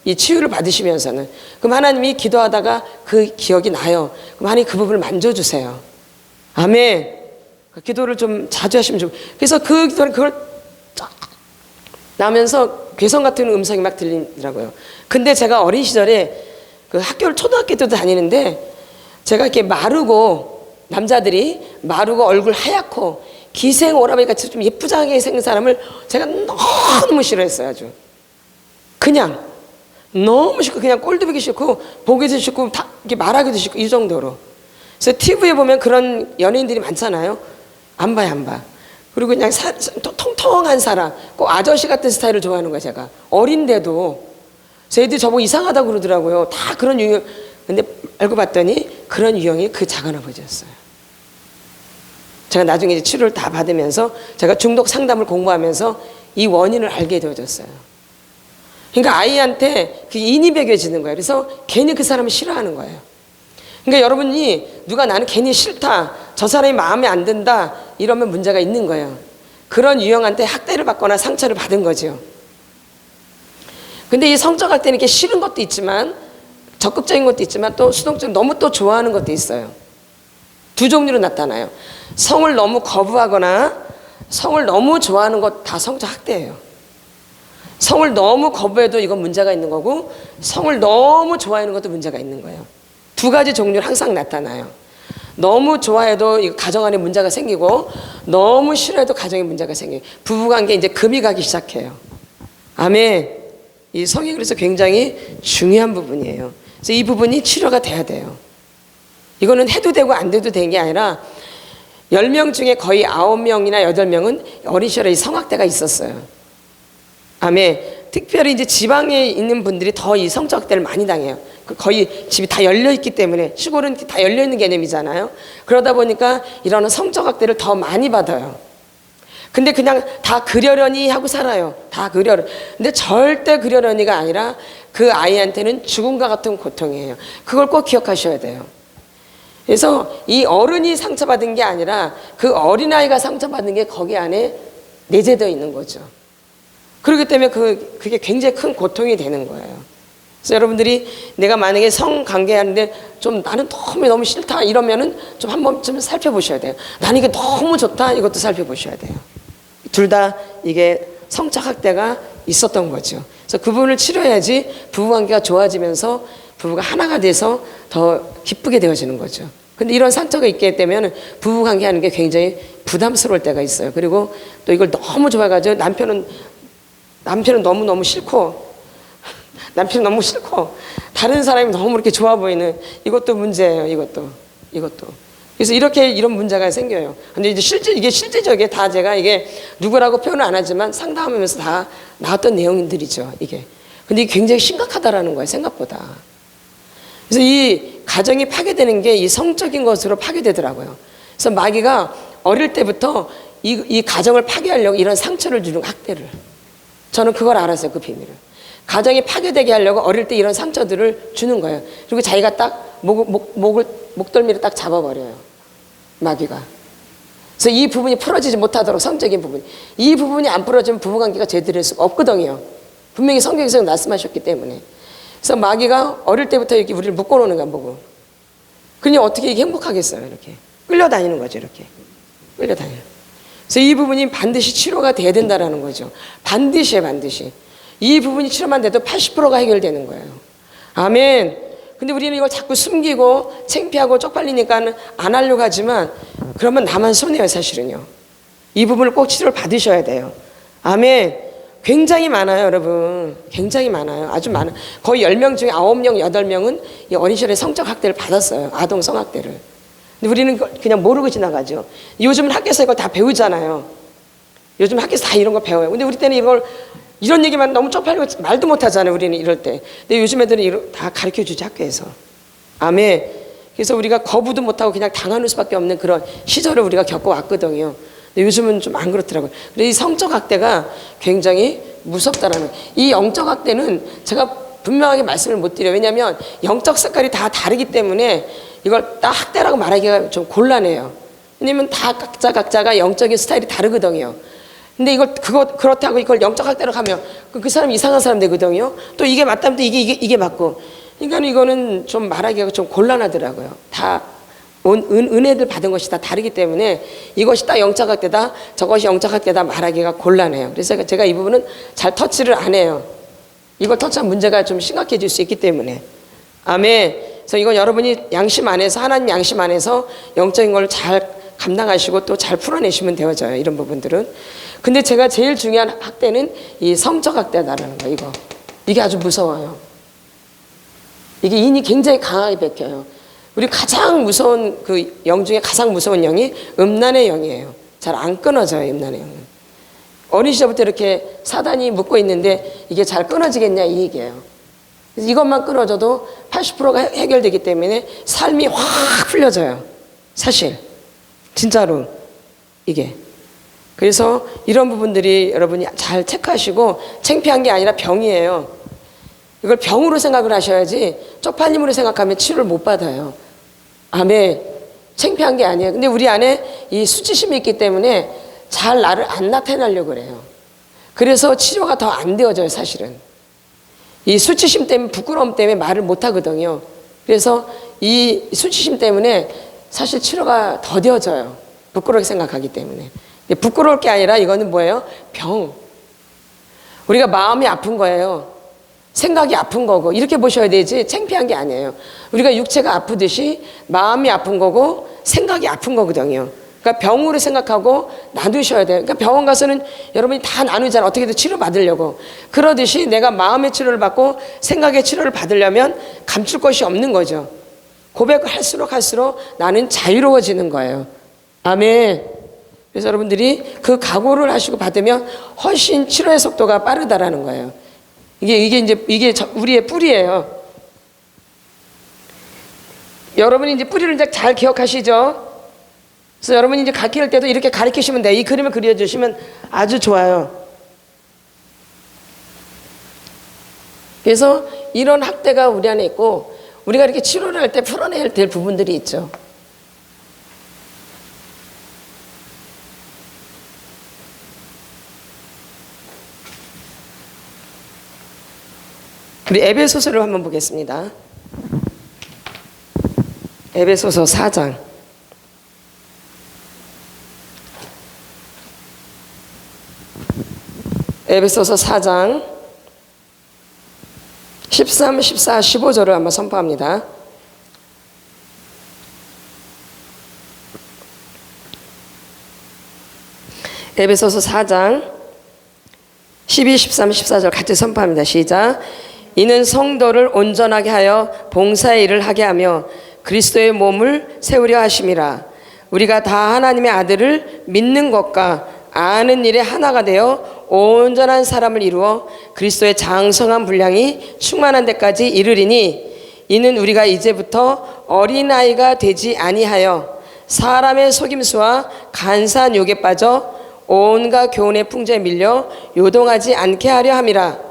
이 치유를 받으시면서는. 그럼 하나님이 기도하다가 그 기억이 나요. 그럼 하나님 그 부분을 만져주세요. 아멘. 그 기도를 좀 자주 하시면 좋고. 그래서 그 기도를 그걸 나면서 괴성 같은 음성이 막 들리더라고요. 근데 제가 어린 시절에 그 학교를 초등학교 때도 다니는데 제가 이렇게 마르고 남자들이 마르고 얼굴 하얗고 기생 오라버니 같이 좀 예쁘장하게 생긴 사람을 제가 너무 싫어했어요. 아주 그냥 너무 싫고 그냥 꼴도 보기 싫고 보기도 싫고 다 이렇게 말하기도 싫고 이 정도로. 그래서 TV에 보면 그런 연예인들이 많잖아요. 안 봐요, 안 봐. 그리고 그냥 통통한 사람, 꼭 아저씨 같은 스타일을 좋아하는 거예요. 제가 어린데도 저희들이 저보고 이상하다고 그러더라고요. 다 그런 유형. 근데 알고 봤더니 그런 유형이 그 작은아버지였어요. 제가 나중에 이제 치료를 다 받으면서 제가 중독 상담을 공부하면서 이 원인을 알게 되어졌어요. 그러니까 아이한테 그 인이 배겨지는 거예요. 그래서 괜히 그 사람을 싫어하는 거예요. 그러니까 여러분이 누가 나는 괜히 싫다, 저 사람이 마음에 안 든다 이러면 문제가 있는 거예요. 그런 유형한테 학대를 받거나 상처를 받은 거죠. 근데 이 성적 학대는 이렇게 싫은 것도 있지만 적극적인 것도 있지만 또 수동적 너무 또 좋아하는 것도 있어요. 두 종류로 나타나요. 성을 너무 거부하거나 성을 너무 좋아하는 것 다 성적 학대예요. 성을 너무 거부해도 이건 문제가 있는 거고 성을 너무 좋아하는 것도 문제가 있는 거예요. 두 가지 종류를 항상 나타나요. 너무 좋아해도 이 가정 안에 문제가 생기고 너무 싫어해도 가정에 문제가 생겨요. 부부관계 이제 금이 가기 시작해요. 아멘. 이 성이 그래서 굉장히 중요한 부분이에요. 그래서 이 부분이 치료가 돼야 돼요. 이거는 해도 되고 안 돼도 되는 게 아니라 10명 중에 거의 9명이나 8명은 어린 시절에 성학대가 있었어요. 아멘. 특별히 이제 지방에 있는 분들이 더 이 성적 학대를 많이 당해요. 거의 집이 다 열려 있기 때문에 시골은 다 열려 있는 개념이잖아요. 그러다 보니까 이런 성적 학대를 더 많이 받아요. 근데 그냥 다 그러려니 하고 살아요. 다 그러려. 근데 절대 그러려니가 아니라 그 아이한테는 죽음과 같은 고통이에요. 그걸 꼭 기억하셔야 돼요. 그래서 이 어른이 상처받은 게 아니라 그 어린아이가 상처받은 게 거기 안에 내재되어 있는 거죠. 그렇기 때문에 그게 굉장히 큰 고통이 되는 거예요. 그래서 여러분들이 내가 만약에 성관계하는데 좀 나는 너무 싫다 이러면은 좀 한번 좀 살펴보셔야 돼요. 나는 이게 너무 좋다 이것도 살펴보셔야 돼요. 둘 다 이게 성적 학대가 있었던 거죠. 그래서 그 부분을 치료해야지 부부관계가 좋아지면서 부부가 하나가 돼서 더 기쁘게 되어지는 거죠. 근데 이런 상처가 있게 되면 부부관계 하는 게 굉장히 부담스러울 때가 있어요. 그리고 또 이걸 너무 좋아해가지고 남편은 너무너무 싫고 남편이 너무 싫고 다른 사람이 너무 이렇게 좋아 보이는 이것도 문제예요. 이것도. 그래서 이런 문제가 생겨요. 근데 이제 이게 실제적이게 다 제가 이게 누구라고 표현을 안 하지만 상담하면서 다 나왔던 내용들이죠. 이게. 근데 이게 굉장히 심각하다라는 거예요. 생각보다. 그래서 이 가정이 파괴되는 게 이 성적인 것으로 파괴되더라고요. 그래서 마귀가 어릴 때부터 이 가정을 파괴하려고 이런 상처를 주는 학대를. 저는 그걸 알았어요. 그 비밀을. 가정이 파괴되게 하려고 어릴 때 이런 상처들을 주는 거예요. 그리고 자기가 딱 목덜미를 딱 잡아버려요. 마귀가. 그래서 이 부분이 풀어지지 못하도록 성적인 부분. 이 부분이 안 풀어지면 부부관계가 제대로 될 수가 없거든요. 분명히 성경에서 말씀하셨기 때문에. 그래서 마귀가 어릴 때부터 이렇게 우리를 묶어놓는 거 보고. 그러니 어떻게 이게 행복하겠어요. 이렇게. 끌려다니는 거죠. 이렇게. 끌려다니는. 그래서 이 부분이 반드시 치료가 돼야 된다는 거죠. 반드시요. 반드시. 이 부분이 치료만 돼도 80%가 해결되는 거예요. 아멘. 근데 우리는 이걸 자꾸 숨기고 창피하고 쪽팔리니까 안 하려고 하지만 그러면 나만 손해요. 사실은요. 이 부분을 꼭 치료를 받으셔야 돼요. 아멘. 굉장히 많아요. 여러분. 굉장히 많아요. 아주 많아요. 거의 10명 중에 9명, 8명은 이 어린 시절에 성적 학대를 받았어요. 아동 성학대를. 근데 우리는 그냥 모르고 지나가죠. 요즘은 학교에서 이걸 다 배우잖아요. 요즘 학교에서 다 이런 거 배워요. 근데 우리 때는 이런 얘기만 너무 쪽팔리고 말도 못 하잖아요. 우리는 이럴 때. 근데 요즘 애들은 다 가르쳐 주지 학교에서. 아멘. 그래서 우리가 거부도 못하고 그냥 당하는 수밖에 없는 그런 시절을 우리가 겪어왔거든요. 근데 요즘은 좀 안 그렇더라고요. 그래서 이 성적 학대가 굉장히 무섭다라는. 이 영적 학대는 제가 분명하게 말씀을 못 드려요. 왜냐하면 영적 색깔이 다 다르기 때문에 이걸 딱 학대라고 말하기가 좀 곤란해요. 왜냐면 다 각자가 영적인 스타일이 다르거든요. 근데 그렇다고 이걸 영적 학대로 가면 그 사람 이상한 사람 되거든요. 또 이게 맞다면 또 이게 맞고. 그러니까 이거는 좀 말하기가 좀 곤란하더라고요. 다 은혜들 받은 것이 다 다르기 때문에 이것이 다 영적학대다 저것이 영적학대다 말하기가 곤란해요. 그래서 제가 이 부분은 잘 터치를 안 해요. 이걸 터치한 문제가 좀 심각해질 수 있기 때문에. 아멘. 그래서 이건 여러분이 양심 안에서, 하나님 양심 안에서 영적인 걸 잘 감당하시고 또 잘 풀어내시면 되어져요. 이런 부분들은. 근데 제가 제일 중요한 학대는 이 성적 학대다라는 거. 이게 아주 무서워요. 이게 인이 굉장히 강하게 베껴요. 우리 가장 무서운 그 영 중에 가장 무서운 영이 음란의 영이에요. 잘 안 끊어져요. 음란의 영은. 어린 시절부터 이렇게 사단이 묶고 있는데 이게 잘 끊어지겠냐 이 얘기예요. 그래서 이것만 끊어져도 80%가 해결되기 때문에 삶이 확 풀려져요. 사실 진짜로 이게. 그래서 이런 부분들이 여러분이 잘 체크하시고, 창피한 게 아니라 병이에요. 이걸 병으로 생각을 하셔야지 쪽팔림으로 생각하면 치료를 못 받아요. 아멘. 창피한 게 아니에요. 근데 우리 안에 이 수치심이 있기 때문에 잘 나를 안 나타내려고 그래요. 그래서 치료가 더 안 되어져요. 사실은 이 수치심 때문에, 부끄러움 때문에 말을 못 하거든요. 그래서 이 수치심 때문에 사실 치료가 더 되어져요. 부끄럽게 생각하기 때문에. 부끄러울 게 아니라 이거는 뭐예요? 병. 우리가 마음이 아픈 거예요. 생각이 아픈 거고, 이렇게 보셔야 되지 창피한 게 아니에요. 우리가 육체가 아프듯이 마음이 아픈 거고 생각이 아픈 거거든요. 그러니까 병으로 생각하고 나누셔야 돼요. 그러니까 병원 가서는 여러분이 다 나누잖아요. 어떻게든 치료 받으려고. 그러듯이 내가 마음의 치료를 받고 생각의 치료를 받으려면 감출 것이 없는 거죠. 고백을 할수록 나는 자유로워지는 거예요. 아멘. 그래서 여러분들이 그 각오를 하시고 받으면 훨씬 치료의 속도가 빠르다라는 거예요. 이게 우리의 뿌리예요. 여러분이 이제 뿌리를 이제 잘 기억하시죠? 그래서 여러분이 이제 가르칠 때도 이렇게 가르치시면 돼요. 이 그림을 그려주시면 아주 좋아요. 그래서 이런 학대가 우리 안에 있고, 우리가 이렇게 치료를 할 때 풀어내야 될 부분들이 있죠. 우리 에베소서를 한번 보겠습니다. 에베소서 4장. 에베소서 4장 13, 14, 15절을 한번 선포합니다. 에베소서 4장 12, 13, 14절 같이 선포합니다. 시작. 이는 성도를 온전하게 하여 봉사의 일을 하게 하며 그리스도의 몸을 세우려 하심이라. 우리가 다 하나님의 아들을 믿는 것과 아는 일에 하나가 되어 온전한 사람을 이루어 그리스도의 장성한 분량이 충만한 데까지 이르리니, 이는 우리가 이제부터 어린아이가 되지 아니하여 사람의 속임수와 간사한 욕에 빠져 온갖 교훈의 풍조에 밀려 요동하지 않게 하려 함이라.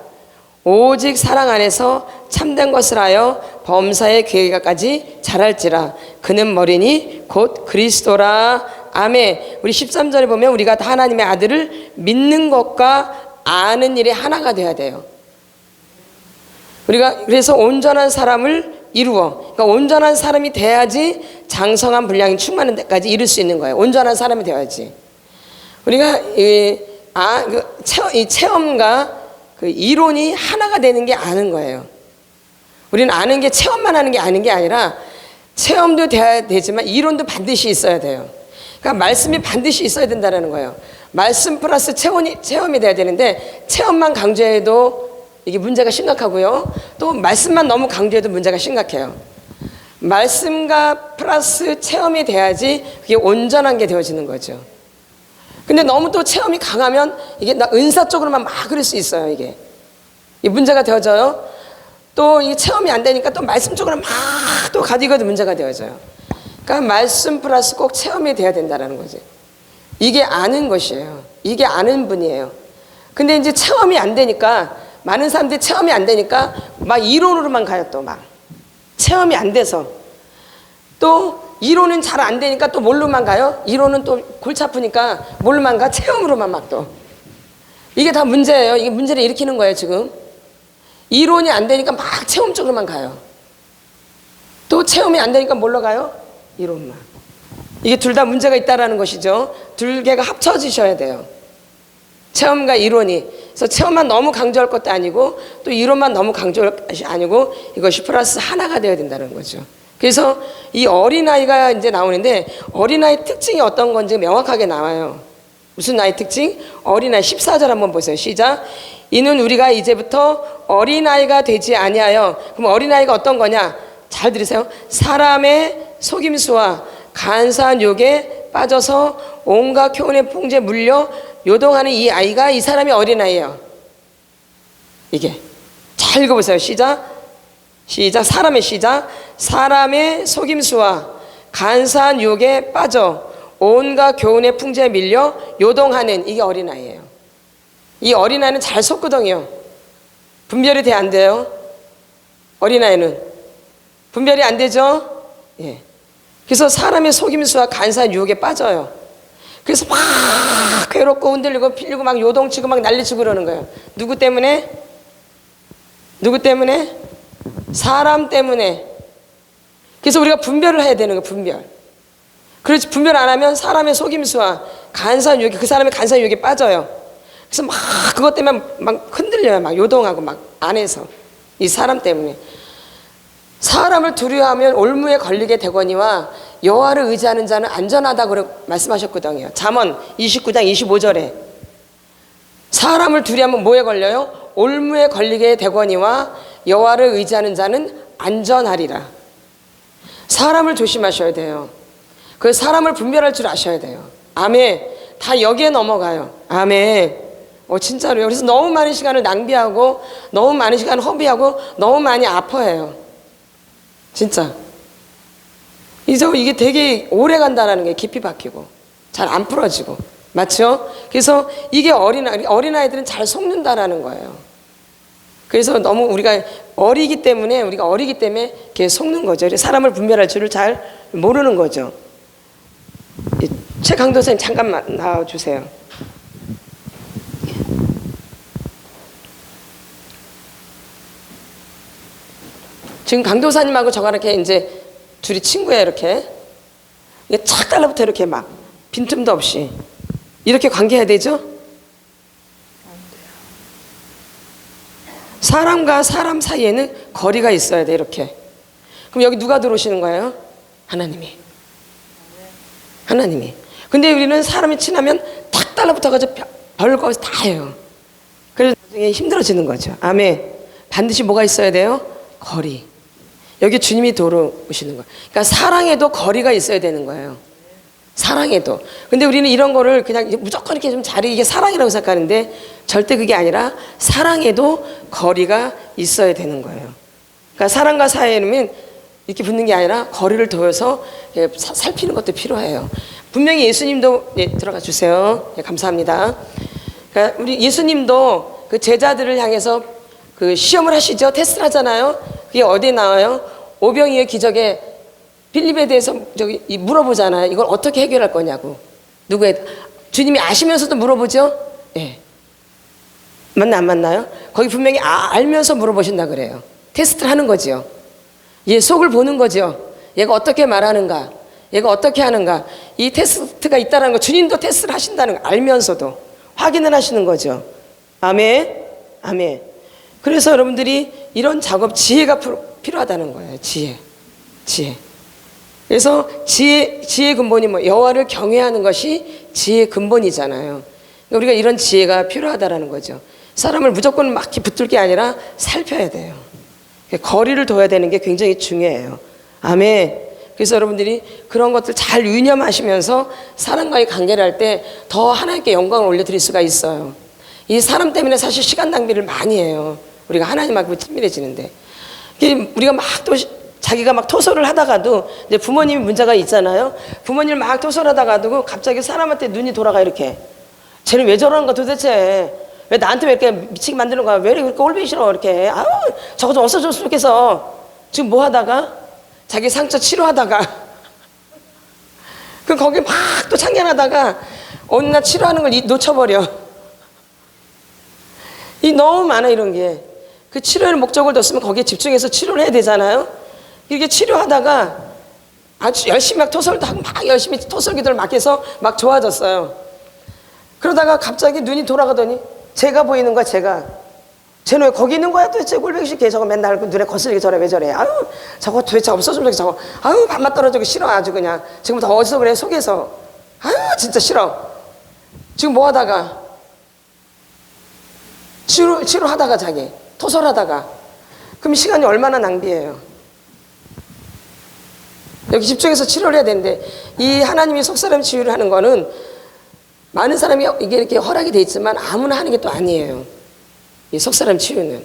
오직 사랑 안에서 참된 것을 하여 범사의 계획까지 자랄지라. 그는 머리니 곧 그리스도라. 아멘. 우리 13절에 보면 우리가 다 하나님의 아들을 믿는 것과 아는 일에 하나가 되어야 돼요. 우리가 그래서 온전한 사람을 이루어, 그러니까 온전한 사람이 돼야지 장성한 분량이 충만한 데까지 이룰 수 있는 거예요. 온전한 사람이 되어야지. 우리가 이 체험과 그 이론이 하나가 되는 게 아는 거예요. 우리는 아는 게 체험만 하는 게 아닌 게 아니라 체험도 돼야 되지만 이론도 반드시 있어야 돼요. 그러니까 말씀이 반드시 있어야 된다는 거예요. 말씀 플러스 체험이 돼야 되는데 체험만 강조해도 이게 문제가 심각하고요. 또 말씀만 너무 강조해도 문제가 심각해요. 말씀과 플러스 체험이 돼야지 그게 온전한 게 되어지는 거죠. 근데 너무 또 체험이 강하면 이게 나 은사 쪽으로만 막 그럴 수 있어요. 이게 문제가 되어져요. 또 이 체험이 안 되니까 또 말씀 쪽으로 막 또 가지고도 문제가 되어져요. 그러니까 말씀 플러스 꼭 체험이 돼야 된다는 거지. 이게 아는 것이에요. 이게 아는 분이에요. 근데 이제 체험이 안 되니까, 많은 사람들이 체험이 안 되니까 막 이론으로만 가요. 또 막 체험이 안 돼서 또 이론은 잘 안 되니까 또 뭘로만 가요? 이론은 또 골치 아프니까 뭘로만 가? 체험으로만 막 또. 이게 다 문제예요. 이게 문제를 일으키는 거예요 지금. 이론이 안 되니까 막 체험 쪽으로만 가요. 또 체험이 안 되니까 뭘로 가요? 이론만. 이게 둘 다 문제가 있다라는 것이죠. 둘 개가 합쳐지셔야 돼요. 체험과 이론이. 그래서 체험만 너무 강조할 것도 아니고 또 이론만 너무 강조할 것이 아니고 이것이 플러스 하나가 되어야 된다는 거죠. 그래서 이 어린아이가 이제 나오는데 어린아이 특징이 어떤 건지 명확하게 나와요. 무슨 아이 특징? 어린아이 14절 한번 보세요. 시작. 이는 우리가 이제부터 어린아이가 되지 아니하여. 그럼 어린아이가 어떤 거냐? 잘 들으세요. 사람의 속임수와 간사한 욕에 빠져서 온갖 교훈의 풍조에 물려 요동하는 이 아이가 이 사람이 어린아이예요. 이게 잘 읽어보세요. 시작. 사람의 시작. 사람의 속임수와 간사한 욕에 빠져 온갖 교훈의 풍조에 밀려 요동하는 이게 어린아이예요. 이 어린아이는 잘 속거든요. 분별이 돼 안 돼요? 어린아이는 분별이 안 되죠? 예. 그래서 사람의 속임수와 간사한 유혹에 빠져요. 그래서 막 괴롭고 흔들리고 필리고 막 요동치고 막 난리치고 그러는 거예요. 누구 때문에? 누구 때문에? 사람 때문에. 그래서 우리가 분별을 해야 되는 거예요. 분별. 그렇지, 분별 안 하면 사람의 속임수와 간사한 유혹에, 그 사람의 간사한 유혹에 빠져요. 그래서 막 그것 때문에 막 흔들려요. 막 요동하고 막 안에서. 이 사람 때문에. 사람을 두려워하면 올무에 걸리게 되거니와 여호와를 의지하는 자는 안전하다고 말씀하셨거든요. 잠언 29장 25절에 사람을 두려워하면 뭐에 걸려요? 올무에 걸리게 되거니와 여호와를 의지하는 자는 안전하리라. 사람을 조심하셔야 돼요. 그 사람을 분별할 줄 아셔야 돼요. 아멘. 다 여기에 넘어가요. 아멘. 진짜로요. 그래서 너무 많은 시간을 낭비하고 너무 많은 시간을 허비하고 너무 많이 아파해요. 진짜. 이게 되게 오래 간다는 게 깊이 박히고 잘 안 풀어지고. 맞죠? 그래서 이게 어린아이들은 잘 속는다라는 거예요. 그래서 너무 우리가 어리기 때문에 이렇게 속는 거죠. 사람을 분별할 줄을 잘 모르는 거죠. 최강도 선생님 잠깐만 나와주세요. 지금 강도사님하고 저가 이렇게 이제 둘이 친구예요. 이렇게 착 달라붙어 이렇게 막 빈틈도 없이 이렇게 관계해야 되죠? 사람과 사람 사이에는 거리가 있어야 돼. 이렇게. 그럼 여기 누가 들어오시는 거예요? 하나님이. 근데 우리는 사람이 친하면 탁 달라붙어가지고 별거 다 해요. 그래서 나중에 힘들어지는 거죠. 아멘. 반드시 뭐가 있어야 돼요? 거리. 여기 주님이 들어오시는 거예요. 그러니까 사랑에도 거리가 있어야 되는 거예요. 사랑에도. 근데 우리는 이런 거를 그냥 무조건 이렇게 좀 이게 사랑이라고 생각하는데 절대 그게 아니라 사랑에도 거리가 있어야 되는 거예요. 그러니까 사랑과 사이에는 이렇게 붙는 게 아니라 거리를 둬서 살피는 것도 필요해요. 분명히 예수님도 들어가 주세요. 감사합니다. 그러니까 우리 예수님도 그 제자들을 향해서 그 시험을 하시죠. 테스트를 하잖아요. 그게 어디에 나와요? 오병이의 기적에 빌립에 대해서 물어보잖아요. 이걸 어떻게 해결할 거냐고. 주님이 아시면서도 물어보죠? 예. 맞나 안 맞나요? 거기 분명히 알면서 물어보신다 그래요. 테스트를 하는 거지요. 얘 속을 보는 거죠. 얘가 어떻게 말하는가, 얘가 어떻게 하는가. 이 테스트가 있다는 거, 주님도 테스트를 하신다는 거 알면서도 확인을 하시는 거죠. 아멘. 그래서 여러분들이 이런 작업, 지혜가 필요하다는 거예요. 지혜. 그래서 지혜의 근본이 여호와를 경외하는 것이 지혜의 근본이잖아요. 그러니까 우리가 이런 지혜가 필요하다라는 거죠. 사람을 무조건 막 붙들 게 아니라 살펴야 돼요. 거리를 둬야 되는 게 굉장히 중요해요. 아멘. 그래서 여러분들이 그런 것들 잘 유념하시면서 사람과의 관계를 할 때 더 하나님께 영광을 올려드릴 수가 있어요. 이 사람 때문에 사실 시간 낭비를 많이 해요. 우리가 하나님하고 친밀해지는데. 우리가 자기가 막 토설을 하다가도 이제 부모님이 문제가 있잖아요. 부모님을 막 토설하다가도 갑자기 사람한테 눈이 돌아가 이렇게. 쟤는 왜 저러는 거야 도대체. 왜 나한테 왜 이렇게 미치게 만드는 거야? 왜 이렇게 꼴보기 싫어 이렇게. 아우 저거 좀 없어졌으면 좋겠어. 지금 뭐 하다가 자기 상처 치료하다가 그 거기 막 또 참견하다가 어느 날 치료하는 걸 놓쳐버려. 너무 많아 이런 게. 그 치료의 목적을 뒀으면 거기에 집중해서 치료를 해야 되잖아요. 이렇게 치료하다가 아주 열심히 막 토설도 하고 막 열심히 토설기도를 막 해서 막 좋아졌어요. 그러다가 갑자기 눈이 돌아가더니 제가 보이는 거야. 쟤는 왜 거기 있는 거야 도대체. 꼴보기 걔 저거 맨날 눈에 거슬리게 저래. 왜 저래. 아유 저거 도대체 없어지면 저거. 아유 밥맛 떨어지고 싫어. 아주 그냥 지금부터 어디서 그래 속에서. 아유 진짜 싫어. 지금 뭐 하다가 치료하다가 자기 토설하다가 그럼 시간이 얼마나 낭비예요. 여기 집중해서 치료를 해야 되는데 이 하나님이 속사람 치유를 하는 거는 많은 사람이 이게 이렇게 허락이 돼 있지만 아무나 하는 게 또 아니에요. 이 속사람 치유는.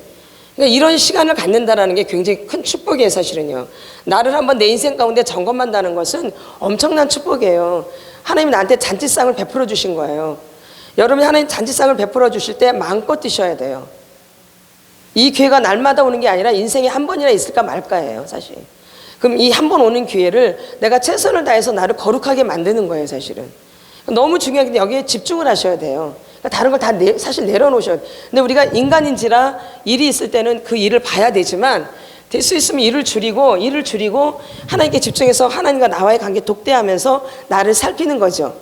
그러니까 이런 시간을 갖는다라는 게 굉장히 큰 축복이에요. 사실은요. 나를 한번 내 인생 가운데 점검한다는 것은 엄청난 축복이에요. 하나님이 나한테 잔치상을 베풀어 주신 거예요. 여러분이 하나님 잔치상을 베풀어 주실 때 마음껏 뛰셔야 돼요. 이 기회가 날마다 오는 게 아니라 인생에 한 번이나 있을까 말까예요. 사실. 그럼 이 한 번 오는 기회를 내가 최선을 다해서 나를 거룩하게 만드는 거예요. 사실은. 너무 중요한 게 여기에 집중을 하셔야 돼요. 그러니까 다른 걸 다 사실 내려놓으셔야 돼요. 근데 우리가 인간인지라 일이 있을 때는 그 일을 봐야 되지만 될 수 있으면 일을 줄이고 하나님께 집중해서 하나님과 나와의 관계 독대하면서 나를 살피는 거죠.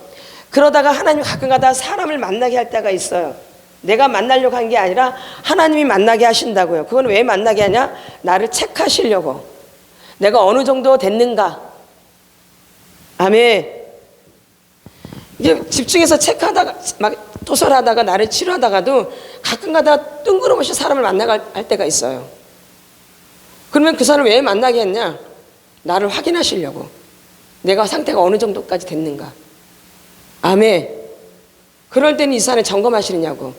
그러다가 하나님 가끔가다 사람을 만나게 할 때가 있어요. 내가 만나려고 한 게 아니라 하나님이 만나게 하신다고요. 그건 왜 만나게 하냐? 나를 체크하시려고. 내가 어느 정도 됐는가? 아멘. 이제 집중해서 체크하다가 막 토설하다가 나를 치료하다가도 가끔가다 뜬금없이 사람을 만나갈 때가 있어요. 그러면 그 사람을 왜 만나게 했냐? 나를 확인하시려고. 내가 상태가 어느 정도까지 됐는가? 아멘. 그럴 때는 이 사람을 점검하시느냐고.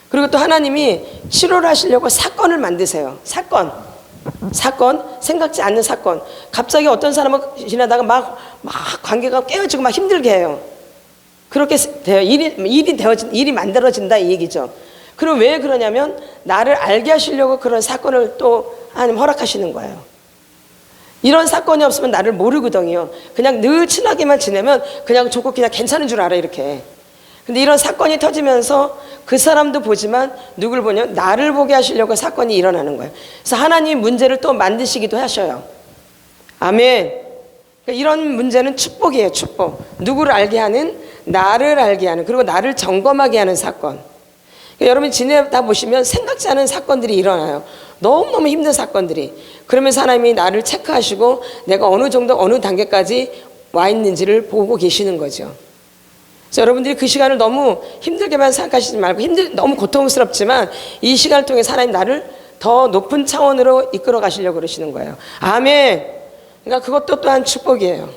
그리고 또 하나님이 치료를 하시려고 사건을 만드세요. 사건, 생각지 않는 사건. 갑자기 어떤 사람은 지나다가 막 관계가 깨어지고 막 힘들게 해요. 그렇게 돼요. 일이 만들어진다 이 얘기죠. 그럼 왜 그러냐면 나를 알게 하시려고 그런 사건을 또 하나님 허락하시는 거예요. 이런 사건이 없으면 나를 모르거든요. 그냥 늘 친하게만 지내면 그냥 좋고 그냥 괜찮은 줄 알아 이렇게. 근데 이런 사건이 터지면서 그 사람도 보지만 누굴 보냐? 나를 보게 하시려고 사건이 일어나는 거예요. 그래서 하나님 문제를 또 만드시기도 하셔요. 아멘. 그러니까 이런 문제는 축복이에요. 축복. 누구를 알게 하는? 나를 알게 하는, 그리고 나를 점검하게 하는 사건. 그러니까 여러분 지내다 보시면 생각지 않은 사건들이 일어나요. 너무너무 힘든 사건들이. 그러면서 하나님이 나를 체크하시고 내가 어느 정도 어느 단계까지 와 있는지를 보고 계시는 거죠. 그래서 여러분들이 그 시간을 너무 힘들게만 생각하시지 말고 너무 고통스럽지만 이 시간을 통해 하나님 나를 더 높은 차원으로 이끌어 가시려고 그러시는 거예요. 아멘. 그러니까 그것도 또한 축복이에요.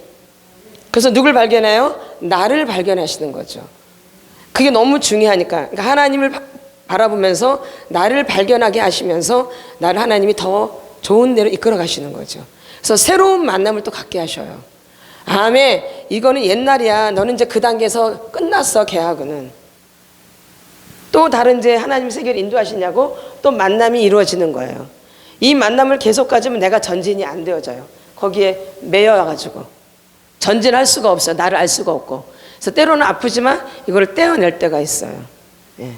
그래서 누굴 발견해요? 나를 발견하시는 거죠. 그게 너무 중요하니까. 그러니까 하나님을 바라보면서 나를 발견하게 하시면서 나를 하나님이 더 좋은 데로 이끌어 가시는 거죠. 그래서 새로운 만남을 또 갖게 하셔요. 아멘. 이거는 옛날이야. 너는 이제 그 단계에서 끝났어. 걔하고는. 또 다른 이제 하나님 세계를 인도하시냐고 또 만남이 이루어지는 거예요. 이 만남을 계속 가지면 내가 전진이 안 되어져요. 거기에 매여가지고 전진할 수가 없어요. 나를 알 수가 없고. 그래서 때로는 아프지만 이걸 떼어낼 때가 있어요. 예.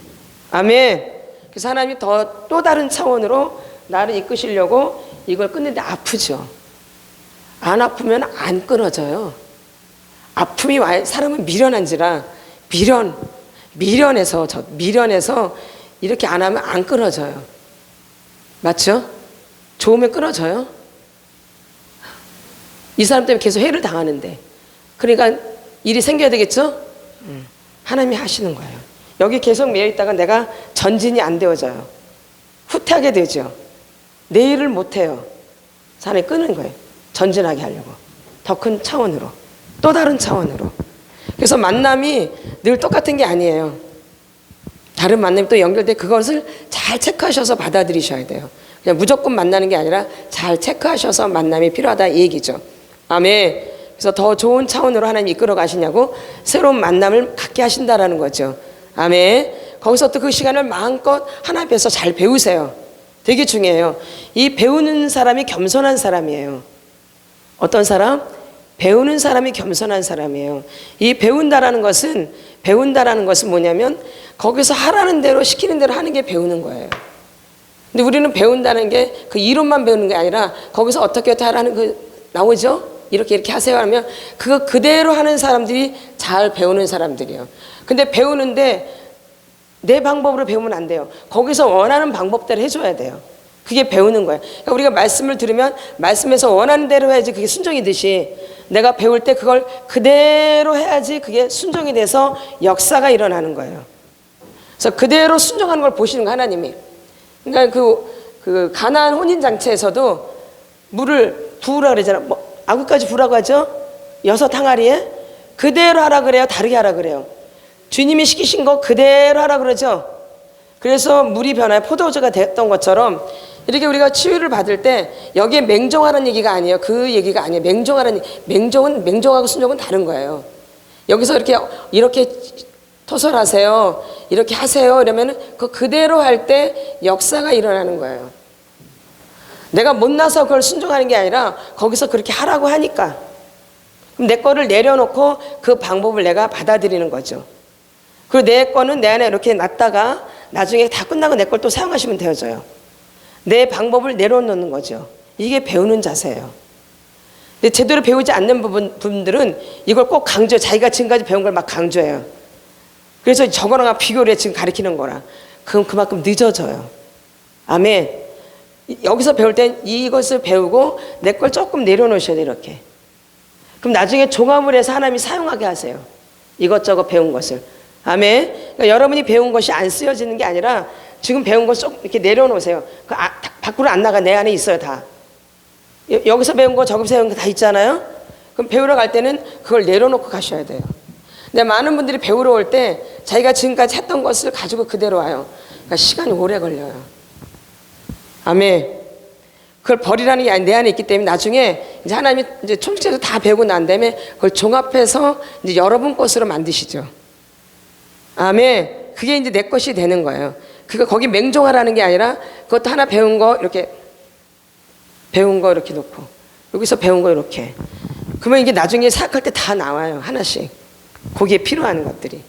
아멘. 그래서 하나님이 또 다른 차원으로 나를 이끄시려고 이걸 끊는데 아프죠. 안 아프면 안 끊어져요. 아픔이 와야 사람은 미련한지라 미련해서 이렇게 안 하면 안 끊어져요. 맞죠? 좋으면 끊어져요. 이 사람 때문에 계속 해를 당하는데. 그러니까 일이 생겨야 되겠죠? 하나님이 하시는 거예요. 여기 계속 매여 있다가 내가 전진이 안 되어져요. 후퇴하게 되죠. 내 일을 못해요. 하나님이 끄는 거예요. 전진하게 하려고. 더 큰 차원으로. 또 다른 차원으로. 그래서 만남이 늘 똑같은 게 아니에요. 다른 만남이 또 연결돼 그것을 잘 체크하셔서 받아들이셔야 돼요. 그냥 무조건 만나는 게 아니라 잘 체크하셔서 만남이 필요하다 이 얘기죠. 아멘. 그래서 더 좋은 차원으로 하나님 이끌어 가시냐고 새로운 만남을 갖게 하신다라는 거죠. 아멘. 거기서 또 그 시간을 마음껏 하나님 앞에서 잘 배우세요. 되게 중요해요. 이 배우는 사람이 겸손한 사람이에요. 어떤 사람? 배우는 사람이 겸손한 사람이에요. 이 배운다라는 것은 뭐냐면 거기서 하라는 대로 시키는 대로 하는 게 배우는 거예요. 근데 우리는 배운다는 게 그 이론만 배우는 게 아니라 거기서 어떻게 하라는 그 나오죠? 이렇게 하세요 하면 그거 그대로 하는 사람들이 잘 배우는 사람들이에요. 근데 배우는데 내 방법으로 배우면 안 돼요. 거기서 원하는 방법대로 해줘야 돼요. 그게 배우는 거예요. 그러니까 우리가 말씀을 들으면 말씀에서 원하는 대로 해야지 그게 순종이듯이 내가 배울 때 그걸 그대로 해야지 그게 순종이 돼서 역사가 일어나는 거예요. 그래서 그대로 순종하는 걸 보시는 거 하나님이. 그러니까 그 가나안 혼인잔치에서도 물을 부으라 그러잖아. 뭐 아구까지 부으라고 하죠. 6 항아리에 그대로 하라 그래요, 다르게 하라 그래요. 주님이 시키신 거 그대로 하라 그러죠. 그래서 물이 변하여 포도주가 됐던 것처럼 이렇게 우리가 치유를 받을 때 여기에 맹종하라는 얘기가 아니에요. 그 얘기가 아니에요. 맹종하라는 맹종하고 순종은 다른 거예요. 여기서 이렇게 토설하세요, 이렇게 하세요 이러면은 그 그대로 할 때 역사가 일어나는 거예요. 내가 못나서 그걸 순종하는 게 아니라 거기서 그렇게 하라고 하니까 그럼 내 거를 내려놓고 그 방법을 내가 받아들이는 거죠. 그리고 내 거는 내 안에 이렇게 놨다가 나중에 다 끝나고 내 걸 또 사용하시면 되어져요. 내 방법을 내려놓는 거죠. 이게 배우는 자세예요. 근데 제대로 배우지 않는 분들은 이걸 꼭 강조해. 자기가 지금까지 배운 걸 막 강조해요. 그래서 저거랑 비교를 해 지금 가르치는 거라. 그럼 그만큼 늦어져요. 아멘. 여기서 배울 땐 이것을 배우고 내 걸 조금 내려놓으셔야 돼요. 이렇게. 그럼 나중에 종합을 해서 하나님이 사용하게 하세요. 이것저것 배운 것을. 아멘. 그러니까 여러분이 배운 것이 안 쓰여지는 게 아니라 지금 배운 걸 쏙 이렇게 내려놓으세요. 밖으로 안 나가. 내 안에 있어요. 다. 여기서 배운 거 저기서 배운 거 다 있잖아요. 그럼 배우러 갈 때는 그걸 내려놓고 가셔야 돼요. 근데 많은 분들이 배우러 올 때 자기가 지금까지 했던 것을 가지고 그대로 와요. 그러니까 시간이 오래 걸려요. 아멘. 그걸 버리라는 게 내 안에 있기 때문에 나중에 이제 하나님이 이제 총체적으로 다 배우고 난 다음에 그걸 종합해서 이제 여러분 것으로 만드시죠. 아멘. 그게 이제 내 것이 되는 거예요. 그거 거기 맹종하라는 게 아니라 그것도 하나 배운 거 이렇게 놓고 여기서 배운 거 이렇게. 그러면 이게 나중에 사역할 때 다 나와요. 하나씩. 거기에 필요한 것들이.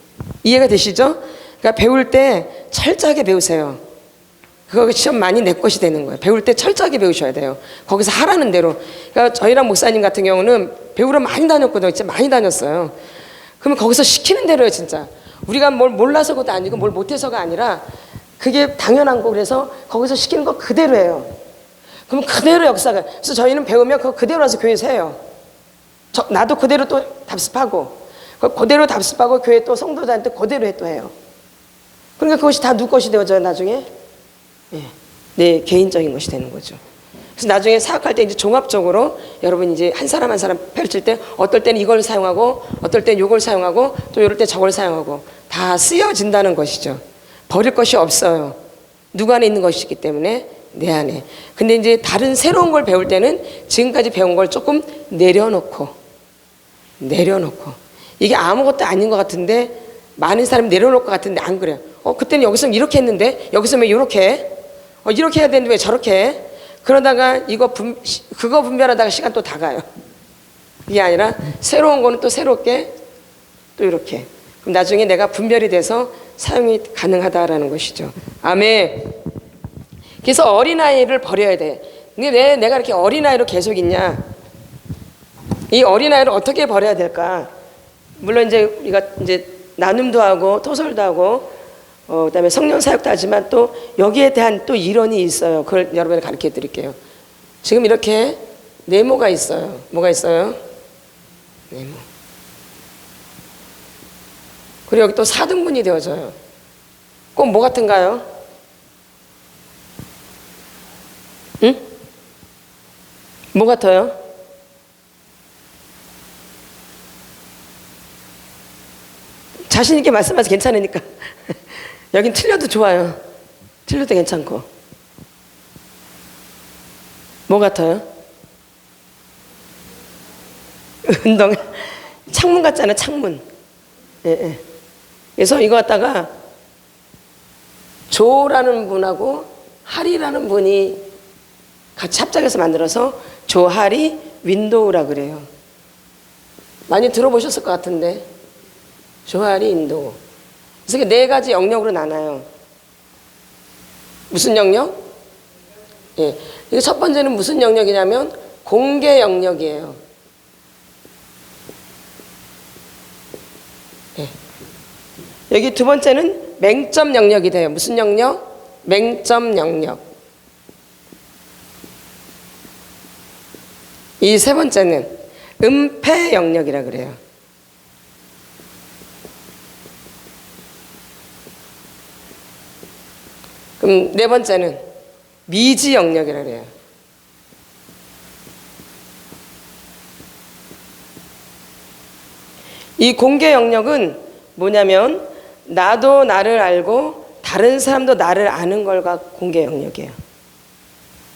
이해가 되시죠? 그러니까 배울 때 철저하게 배우세요. 그거 시험 많이 내 것이 되는 거예요. 배울 때 철저하게 배우셔야 돼요. 거기서 하라는 대로. 그러니까 저희랑 목사님 같은 경우는 배우러 많이 다녔거든요. 진짜 많이 다녔어요. 그러면 거기서 시키는 대로요, 진짜. 우리가 뭘 몰라서가 아니고 뭘 못해서가 아니라 그게 당연한 거. 그래서 거기서 시키는 거 그대로 해요. 그럼 그대로 역사가. 그래서 저희는 배우면 그거 그대로 와서 교회에서 해요. 나도 그대로 또 답습하고 그대로 답습하고 교회 또 성도들한테 그대로 또 해요. 그러니까 그것이 다 누구 것이 되어져요, 나중에? 예, 내 개인적인 것이 되는 거죠. 그래서 나중에 사역할 때 이제 종합적으로 여러분 이제 한 사람 한 사람 펼칠 때 어떨 때는 이걸 사용하고 어떨 때는 이걸 사용하고 또 이럴 때 저걸 사용하고 다 쓰여진다는 것이죠. 버릴 것이 없어요. 누구 안에 있는 것이기 때문에 내 안에. 근데 이제 다른 새로운 걸 배울 때는 지금까지 배운 걸 조금 내려놓고 이게 아무것도 아닌 것 같은데 많은 사람이 내려놓을 것 같은데 안 그래요. 그때는 여기서는 이렇게 했는데 여기서는 왜 이렇게 해? 이렇게 해야 되는데 왜 저렇게 해? 그러다가 그거 분별하다가 시간 또 다 가요. 이게 아니라 새로운 거는 또 새롭게 또 이렇게. 그럼 나중에 내가 분별이 돼서 사용이 가능하다라는 것이죠. 아멘. 그래서 어린아이를 버려야 돼. 근데 왜 내가 이렇게 어린아이로 계속 있냐? 이 어린아이를 어떻게 버려야 될까? 물론 이제 우리가 이제 나눔도 하고 토설도 하고 그다음에 성령 사역도 하지만 또 여기에 대한 또 이론이 있어요. 그걸 여러분에게 가르쳐 드릴게요. 지금 이렇게 네모가 있어요. 뭐가 있어요? 네모. 그리고 여기 또 4등분이 되어져요. 꼭 뭐 같은가요? 응? 뭐 같아요? 자신 있게 말씀하셔서 괜찮으니까. 여긴 틀려도 좋아요. 틀려도 괜찮고. 뭐 같아요? 운동. 창문 같잖아요. 창문. 예. 그래서 이거 갖다가 조라는 분하고 하리라는 분이 같이 합작해서 만들어서 조하리 윈도우라 그래요. 많이 들어보셨을 것 같은데. 조하리 윈도우. 그래서 4가지 영역으로 나눠요. 무슨 영역? 예. 첫 번째는 무슨 영역이냐면 공개 영역이에요. 여기 두 번째는 맹점 영역이 돼요. 무슨 영역? 맹점 영역. 이 세 번째는 은폐 영역이라 그래요. 그럼 네 번째는 미지 영역이라 그래요. 이 공개 영역은 뭐냐면 나도 나를 알고 다른 사람도 나를 아는 걸가 공개 영역이에요.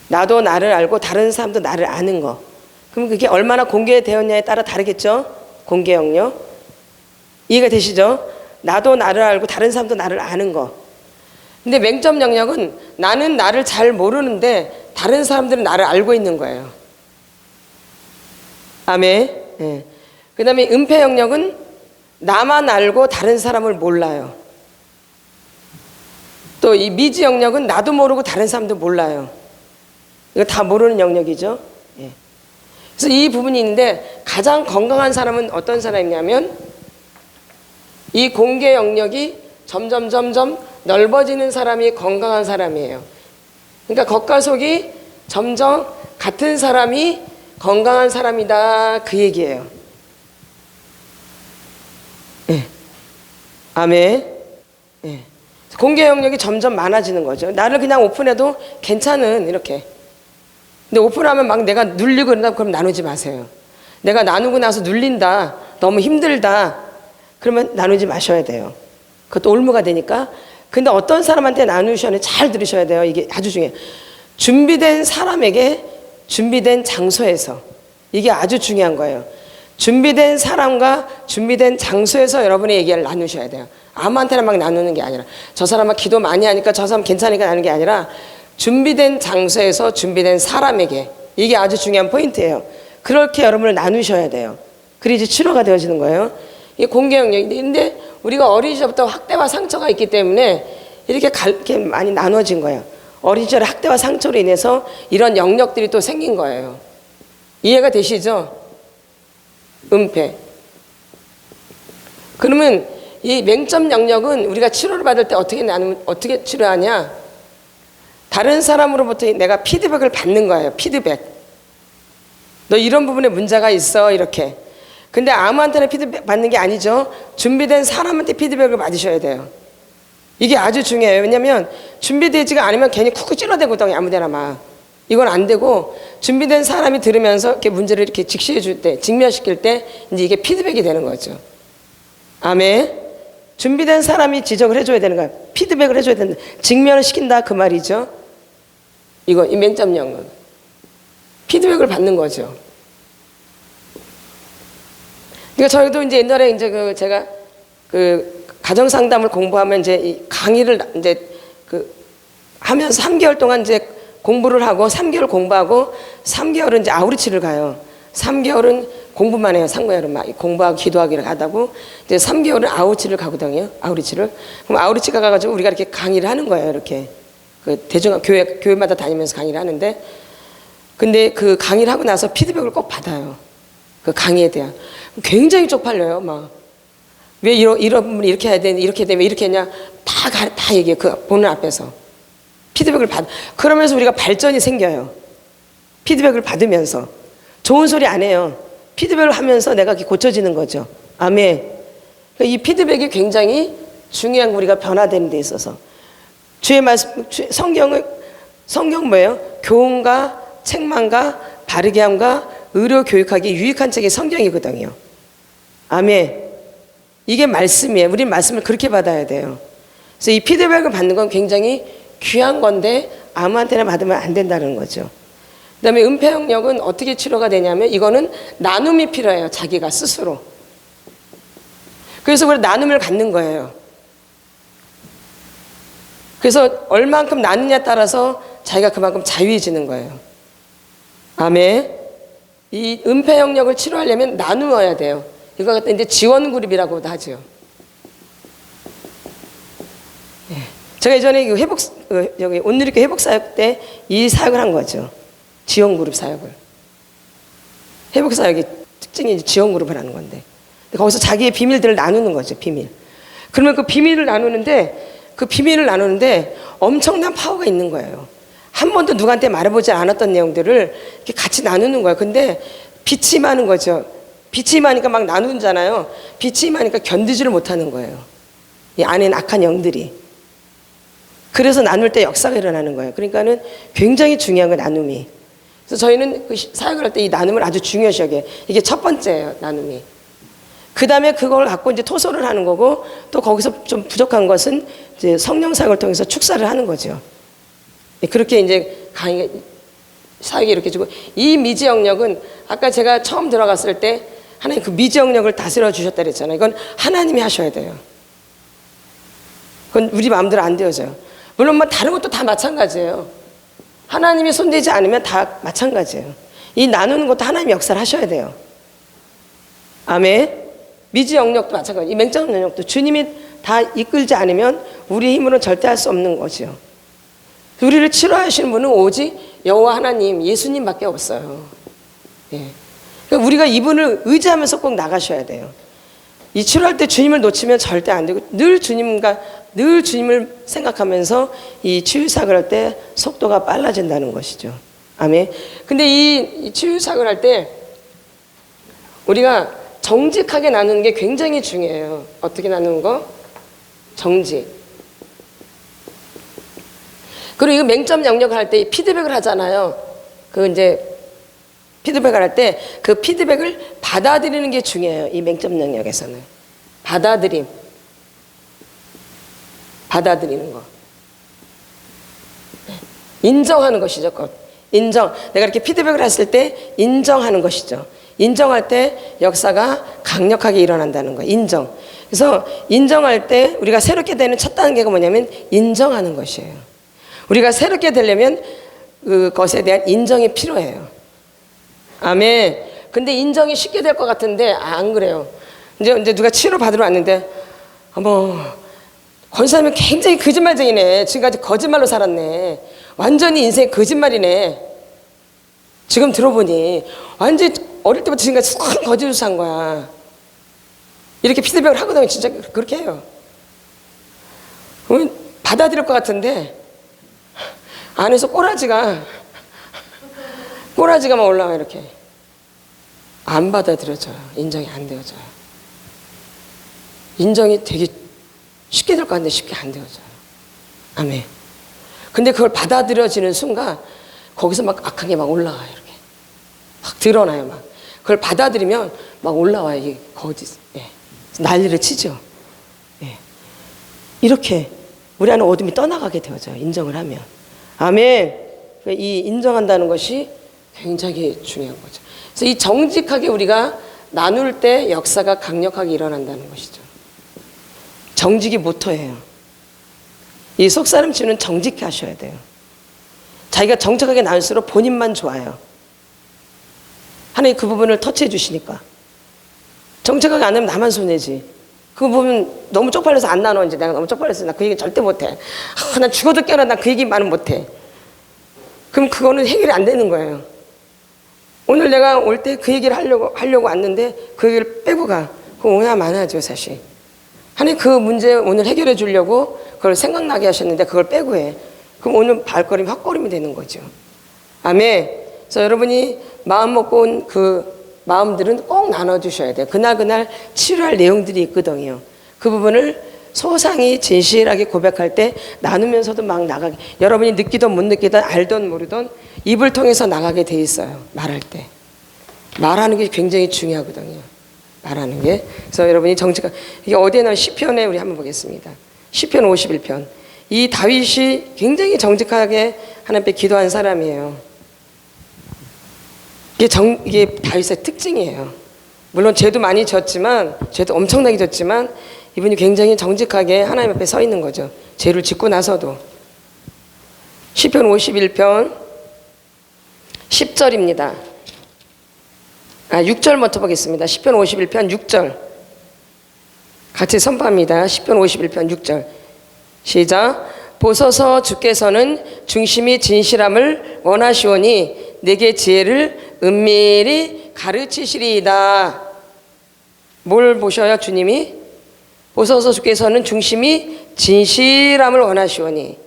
나도 나를 알고 다른 사람도 나를 아는 거. 그럼 그게 얼마나 공개되었냐에 따라 다르겠죠? 공개 영역. 이해가 되시죠? 나도 나를 알고 다른 사람도 나를 아는 거. 근데 맹점 영역은 나는 나를 잘 모르는데 다른 사람들은 나를 알고 있는 거예요. 아멘. 네. 그 다음에 은폐 영역은 나만 알고 다른 사람을 몰라요. 또 이 미지 영역은 나도 모르고 다른 사람도 몰라요. 이거 다 모르는 영역이죠. 예. 그래서 이 부분이 있는데 가장 건강한 사람은 어떤 사람이냐면 이 공개 영역이 점점 넓어지는 사람이 건강한 사람이에요. 그러니까 겉과 속이 점점 같은 사람이 건강한 사람이다 그 얘기예요. 예. 아멘. 예. 공개 영역이 점점 많아지는 거죠. 나를 그냥 오픈해도 괜찮은 이렇게. 근데 오픈하면 막 내가 눌리고 그런다 그럼 나누지 마세요. 내가 나누고 나서 눌린다, 너무 힘들다, 그러면 나누지 마셔야 돼요. 그것도 올무가 되니까. 근데 어떤 사람한테 나누셔야 하는지 잘 들으셔야 돼요. 이게 아주 중요해요. 준비된 사람에게 준비된 장소에서. 이게 아주 중요한 거예요. 준비된 사람과 준비된 장소에서 여러분의 얘기를 나누셔야 돼요. 아무한테나 막 나누는 게 아니라 저 사람 막 기도 많이 하니까 저 사람 괜찮으니까 나누는 게 아니라 준비된 장소에서 준비된 사람에게. 이게 아주 중요한 포인트예요. 그렇게 여러분을 나누셔야 돼요. 그래야지 치료가 되어지는 거예요. 이게 공개 영역인데 우리가 어린 시절부터 학대와 상처가 있기 때문에 이렇게 많이 나눠진 거예요. 어린 시절에 학대와 상처로 인해서 이런 영역들이 또 생긴 거예요. 이해가 되시죠? 은폐. 그러면 이 맹점 영역은 우리가 치료를 받을 때 어떻게 치료하냐? 다른 사람으로부터 내가 피드백을 받는 거예요. 피드백. 너 이런 부분에 문제가 있어 이렇게. 근데 아무한테나 피드백 받는 게 아니죠. 준비된 사람한테 피드백을 받으셔야 돼요. 이게 아주 중요해요. 왜냐하면 준비되지가 않으면 괜히 쿡쿡 찔러대거든요. 아무데나 막. 이건 안 되고 준비된 사람이 들으면서 이렇게 문제를 이렇게 직시해 줄 때, 직면시킬 때 이제 이게 피드백이 되는 거죠. 아멘. 준비된 사람이 지적을 해줘야 되는 거야. 피드백을 해줘야 된다. 직면을 시킨다 그 말이죠. 이거 이 맹점 영역. 피드백을 받는 거죠. 그러니까 저희도 이제 옛날에 이제 제가 가정 상담을 공부하면 이제 이 강의를 이제 하면서 3개월 동안 이제 공부를 하고 3개월 공부하고 3개월은 이제 아우리치를 가요. 3개월은 공부만 해요. 3개월은 막 공부하고 기도하기를 하다고 이제 3개월은 아우리치를 가거든요. 아우리치를. 그럼 아우리치 가가지고 우리가 이렇게 강의를 하는 거예요. 이렇게 교회마다 다니면서 강의를 하는데 근데 그 강의를 하고 나서 피드백을 꼭 받아요. 그 강의에 대한. 굉장히 쪽팔려요. 막. 왜 이런 부분이 이렇게 해야 되는데 이렇게 되면 이렇게 했냐. 다 얘기해요. 그 보는 앞에서. 피드백을 그러면서 우리가 발전이 생겨요. 피드백을 받으면서. 좋은 소리 안 해요. 피드백을 하면서 내가 고쳐지는 거죠. 아멘. 그러니까 이 피드백이 굉장히 중요한 거 우리가 변화되는 데 있어서. 주의 말씀, 성경 뭐예요? 교훈과 책망과 바르게 함과 의료 교육하기 유익한 책이 성경이거든요. 아멘. 이게 말씀이에요. 우리는 말씀을 그렇게 받아야 돼요. 그래서 이 피드백을 받는 건 굉장히 귀한 건데 아무한테나 받으면 안 된다는 거죠. 그 다음에 은폐 영역은 어떻게 치료가 되냐면 이거는 나눔이 필요해요. 자기가 스스로. 그래서 우리 나눔을 갖는 거예요. 그래서 얼만큼 나누냐에 따라서 자기가 그만큼 자유해지는 거예요. 아멘. 이 은폐 영역을 치료하려면 나누어야 돼요. 이거 갖다 이제 지원 그룹이라고도 하죠. 네. 제가 예전에 여기 온누리교 회복 사역 때 이 사역을 한 거죠. 지원 그룹 사역을. 회복 사역의 특징이 지원 그룹을 하는 건데. 거기서 자기의 비밀들을 나누는 거죠. 비밀. 그러면 그 비밀을 나누는데 엄청난 파워가 있는 거예요. 한 번도 누구한테 말해보지 않았던 내용들을 이렇게 같이 나누는 거예요. 근데 빛이 많은 거죠. 빛이 많으니까 막 나누잖아요. 빛이 많으니까 견디지를 못하는 거예요. 이 안에는 악한 영들이. 그래서 나눌 때 역사가 일어나는 거예요. 그러니까는 굉장히 중요한 거예요, 나눔이. 그래서 저희는 그 사역을 할 때 이 나눔을 아주 중요시 여겨요. 이게 첫 번째예요, 나눔이. 그 다음에 그걸 갖고 이제 토설을 하는 거고, 또 거기서 좀 부족한 것은 이제 성령 사역을 통해서 축사를 하는 거죠. 그렇게 이제 강의 사역이 이렇게 주고, 이 미지 영역은 아까 제가 처음 들어갔을 때 하나님 그 미지 영역을 다스려 주셨다 그랬잖아요. 이건 하나님이 하셔야 돼요. 그건 우리 마음대로 안 되어져요. 물론 뭐 다른 것도 다 마찬가지예요. 하나님이 손대지 않으면 다 마찬가지예요. 이 나누는 것도 하나님이 역사를 하셔야 돼요. 아멘. 미지 영역도 마찬가지. 이 맹점 영역도 주님이 다 이끌지 않으면 우리 힘으로는 절대 할 수 없는 거죠. 우리를 치료하시는 분은 오직 여호와 하나님, 예수님밖에 없어요. 예. 그러니까 우리가 이분을 의지하면서 꼭 나가셔야 돼요. 이 치료할 때 주님을 놓치면 절대 안 되고 늘 주님을 생각하면서 이 치유사역을 할 때 속도가 빨라진다는 것이죠. 아멘. 근데 이 치유사역을 할 때 우리가 정직하게 나누는 게 굉장히 중요해요. 어떻게 나누는 거? 정직. 그리고 이 맹점 영역을 할 때 피드백을 하잖아요. 그 이제 피드백을 할 때 그 피드백을 받아들이는 게 중요해요. 이 맹점 영역에서는. 받아들이는 거. 인정하는 것이죠. 인정. 내가 이렇게 피드백을 했을 때 인정하는 것이죠. 인정할 때 역사가 강력하게 일어난다는 거예요. 인정. 그래서 인정할 때 우리가 새롭게 되는 첫 단계가 뭐냐면 인정하는 것이에요. 우리가 새롭게 되려면 그것에 대한 인정이 필요해요. 아멘. 근데 인정이 쉽게 될 것 같은데 안 그래요. 이제 누가 치료 받으러 왔는데 어머 권사님은 굉장히 거짓말쟁이네. 지금까지 거짓말로 살았네. 완전히 인생 거짓말이네. 지금 들어보니 완전히 어릴 때부터 지금까지 큰 거짓으로 산 거야. 이렇게 피드백을 하거든요. 진짜 그렇게 해요. 받아들일 것 같은데 안에서 꼬라지가 막 올라와. 이렇게 안 받아들여져요. 인정이 안 되어져요. 인정이 되게 쉽게 될 것 같은데 쉽게 안 되어져요. 아멘. 근데 그걸 받아들여지는 순간 거기서 막 악한 게 막 올라와요. 이렇게 막 드러나요. 막 그걸 받아들이면 막 올라와요. 이게 거짓. 예. 난리를 치죠. 예. 이렇게 우리 안에 어둠이 떠나가게 되어져요. 인정을 하면. 아멘. 이 인정한다는 것이 굉장히 중요한 거죠. 그래서 이 정직하게 우리가 나눌 때 역사가 강력하게 일어난다는 것이죠. 정직이 모토예요. 이 속사람 치유는 정직히 하셔야 돼요. 자기가 정직하게 나눌수록 본인만 좋아요. 하나님 그 부분을 터치해 주시니까. 정직하게 안 하면 나만 손해지. 그거 보면 너무 쪽팔려서 안 나눠. 이제 내가 너무 쪽팔려서 나 그 얘기 절대 못해. 난 죽어도 깨어나 나 그 얘기만은 못해. 그럼 그거는 해결이 안 되는 거예요. 오늘 내가 올 때 그 얘기를 하려고 왔는데 그 얘기를 빼고 가. 그거 오야만하죠 사실. 하나님 그 문제 오늘 해결해 주려고 그걸 생각나게 하셨는데 그걸 빼고 해. 그럼 오늘 발걸음이 헛걸음이 되는 거죠. 아멘. 그래서 여러분이 마음 먹고 온 그 마음들은 꼭 나눠주셔야 돼요. 그날 치료할 내용들이 있거든요. 그 부분을 소상히 진실하게 고백할 때 나누면서도 막 나가게. 여러분이 느끼든 못 느끼든 알든 모르든 입을 통해서 나가게 돼 있어요. 말할 때. 말하는 게 굉장히 중요하거든요. 말하는 게. 그래서 여러분이 정직한 이게 어디에 나온 시편에 우리 한번 보겠습니다. 시편 51편. 이 다윗이 굉장히 정직하게 하나님께 기도한 사람이에요. 이게 다윗의 특징이에요. 물론 죄도 많이 졌지만, 죄도 엄청나게 졌지만, 이분이 굉장히 정직하게 하나님 앞에 서 있는 거죠. 죄를 짓고 나서도. 시편 51편 10절입니다. 6절부터 보겠습니다. 시편 51편 6절. 같이 선포합니다. 시편 51편 6절. 시작. 보소서 주께서는 중심이 진실함을 원하시오니 내게 지혜를 은밀히 가르치시리이다. 뭘 보셔야 주님이? 보소서 주께서는 중심이 진실함을 원하시오니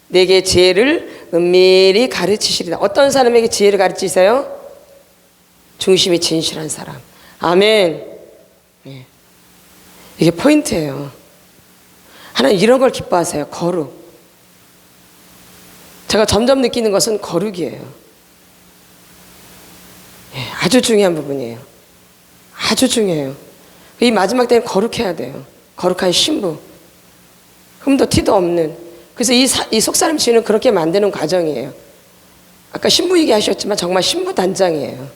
내게 지혜를 은밀히 가르치시리다. 어떤 사람에게 지혜를 가르치세요? 중심이 진실한 사람. 아멘. 네. 이게 포인트예요. 하나님 이런 걸 기뻐하세요. 거룩. 제가 점점 느끼는 것은 거룩이에요. 네, 아주 중요한 부분이에요. 아주 중요해요. 이 마지막 때는 거룩해야 돼요. 거룩한 신부. 흠도 티도 없는. 그래서 이 속사람 씨는 그렇게 만드는 과정이에요. 아까 신부 얘기하셨지만 정말 신부 단장이에요.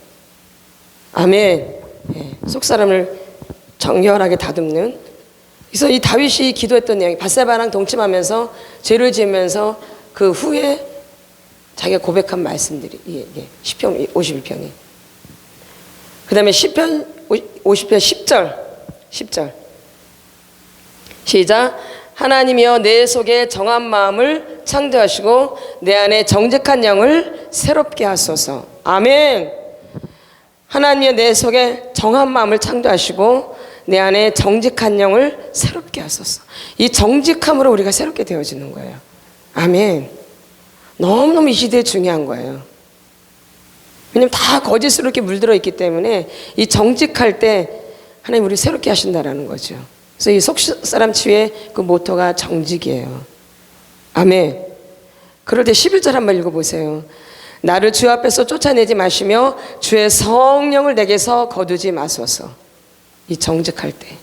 아멘. 네, 속사람을 정결하게 다듬는. 그래서 이 다윗이 기도했던 내용이 밧세바랑 동침하면서 죄를 지으면서 그 후에 자기가 고백한 말씀들이 이게 시편 51편이. 그 다음에 시편 50편 10절 시작. 하나님이여 내 속에 정한 마음을 창조하시고 내 안에 정직한 영을 새롭게 하소서. 아멘. 하나님이여 내 속에 정한 마음을 창조하시고 내 안에 정직한 영을 새롭게 하소서. 이 정직함으로 우리가 새롭게 되어지는 거예요. 아멘. 너무너무 이 시대에 중요한 거예요. 왜냐면 다 거짓으로 이렇게 물들어 있기 때문에 이 정직할 때 하나님 우리 새롭게 하신다라는 거죠. 그래서 이 속사람 치유의 그 모토가 정직이에요. 아멘. 그럴 때 11절 한번 읽어보세요. 나를 주 앞에서 쫓아내지 마시며 주의 성령을 내게서 거두지 마소서. 이 정직할 때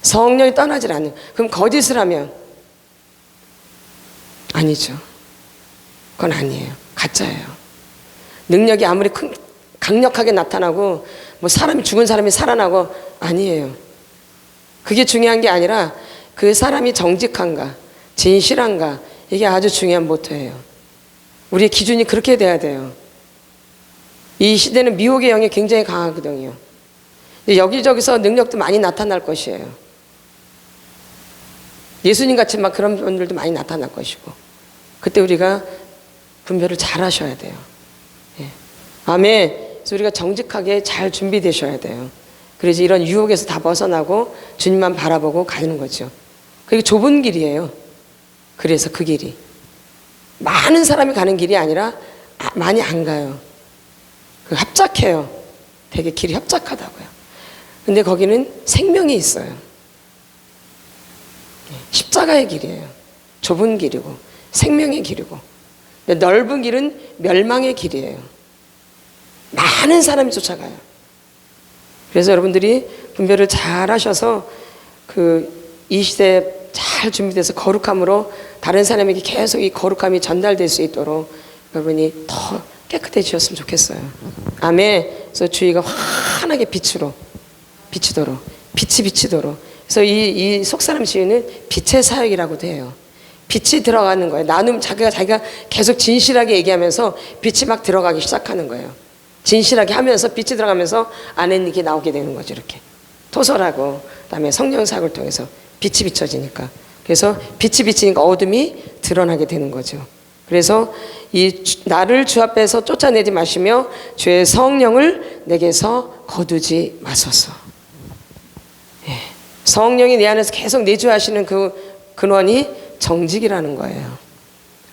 성령이 떠나질 않는. 그럼 거짓을 하면 아니죠. 그건 아니에요. 가짜예요. 능력이 아무리 강력하게 나타나고 뭐 사람이 죽은 사람이 살아나고 아니에요. 그게 중요한 게 아니라 그 사람이 정직한가 진실한가 이게 아주 중요한 모토예요. 우리의 기준이 그렇게 돼야 돼요. 이 시대는 미혹의 영이 굉장히 강하거든요. 여기저기서 능력도 많이 나타날 것이에요. 예수님같이 막 그런 분들도 많이 나타날 것이고 그때 우리가 분별을 잘 하셔야 돼요. 예. 아멘. 그래서 우리가 정직하게 잘 준비되셔야 돼요. 그래서 이런 유혹에서 다 벗어나고 주님만 바라보고 가는 거죠. 그게 좁은 길이에요. 그래서 그 길이 많은 사람이 가는 길이 아니라 많이 안 가요. 그 합작해요. 되게 길이 협착하다고요. 근데 거기는 생명이 있어요. 십자가의 길이에요. 좁은 길이고 생명의 길이고 넓은 길은 멸망의 길이에요. 많은 사람이 쫓아가요. 그래서 여러분들이 분별을 잘 하셔서 이 시대에 잘 준비돼서 거룩함으로 다른 사람에게 계속 이 거룩함이 전달될 수 있도록 여러분이 더 깨끗해지셨으면 좋겠어요. 아멘. 그래서 주의가 환하게 비치도록 빛이 비치도록. 그래서 이 속사람 시인은 빛의 사역이라고도 해요. 빛이 들어가는 거예요. 나눔 자기가 계속 진실하게 얘기하면서 빛이 막 들어가기 시작하는 거예요. 진실하게 하면서 빛이 들어가면서 안에 있는 게 나오게 되는 거죠. 이렇게 토설하고 그다음에 성령 사역을 통해서 빛이 비춰지니까. 그래서 빛이 비치니까 어둠이 드러나게 되는 거죠. 그래서 나를 주 앞에서 쫓아내지 마시며 주의 성령을 내게서 거두지 마소서. 예. 성령이 내 안에서 계속 내주하시는 그 근원이 정직이라는 거예요.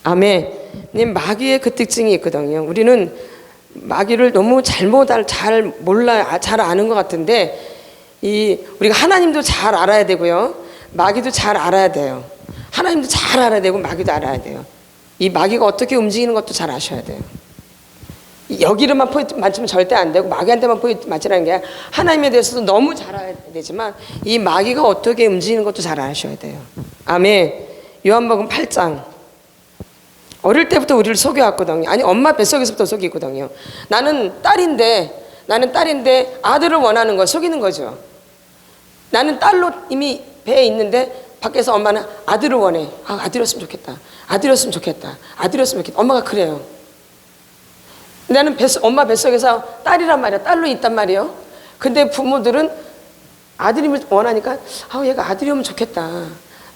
아멘. 마귀의 그 특징이 있거든요. 우리는 마귀를 너무 잘 몰라, 잘 아는 것 같은데, 우리가 하나님도 잘 알아야 되고요. 마귀도 잘 알아야 돼요. 하나님도 잘 알아야 되고, 마귀도 알아야 돼요. 이 마귀가 어떻게 움직이는 것도 잘 아셔야 돼요. 여기로만 포인트 맞추면 절대 안 되고, 마귀한테만 포인트 맞추라는 게 아니라 하나님에 대해서도 너무 잘 알아야 되지만, 이 마귀가 어떻게 움직이는 것도 잘 아셔야 돼요. 아멘. 요한복음 8장. 어릴 때부터 우리를 속여왔거든요. 아니, 엄마 뱃속에서부터 속이거든요. 나는 딸인데 아들을 원하는 거 속이는 거죠. 나는 딸로 이미 배에 있는데 밖에서 엄마는 아들을 원해. 아들이었으면 좋겠다. 아들이었으면 좋겠다. 아들이었으면 좋겠다. 엄마가 그래요. 나는 엄마 뱃속에서 딸이란 말이야. 딸로 있단 말이에요. 근데 부모들은 아들임을 원하니까 얘가 아들이면 좋겠다.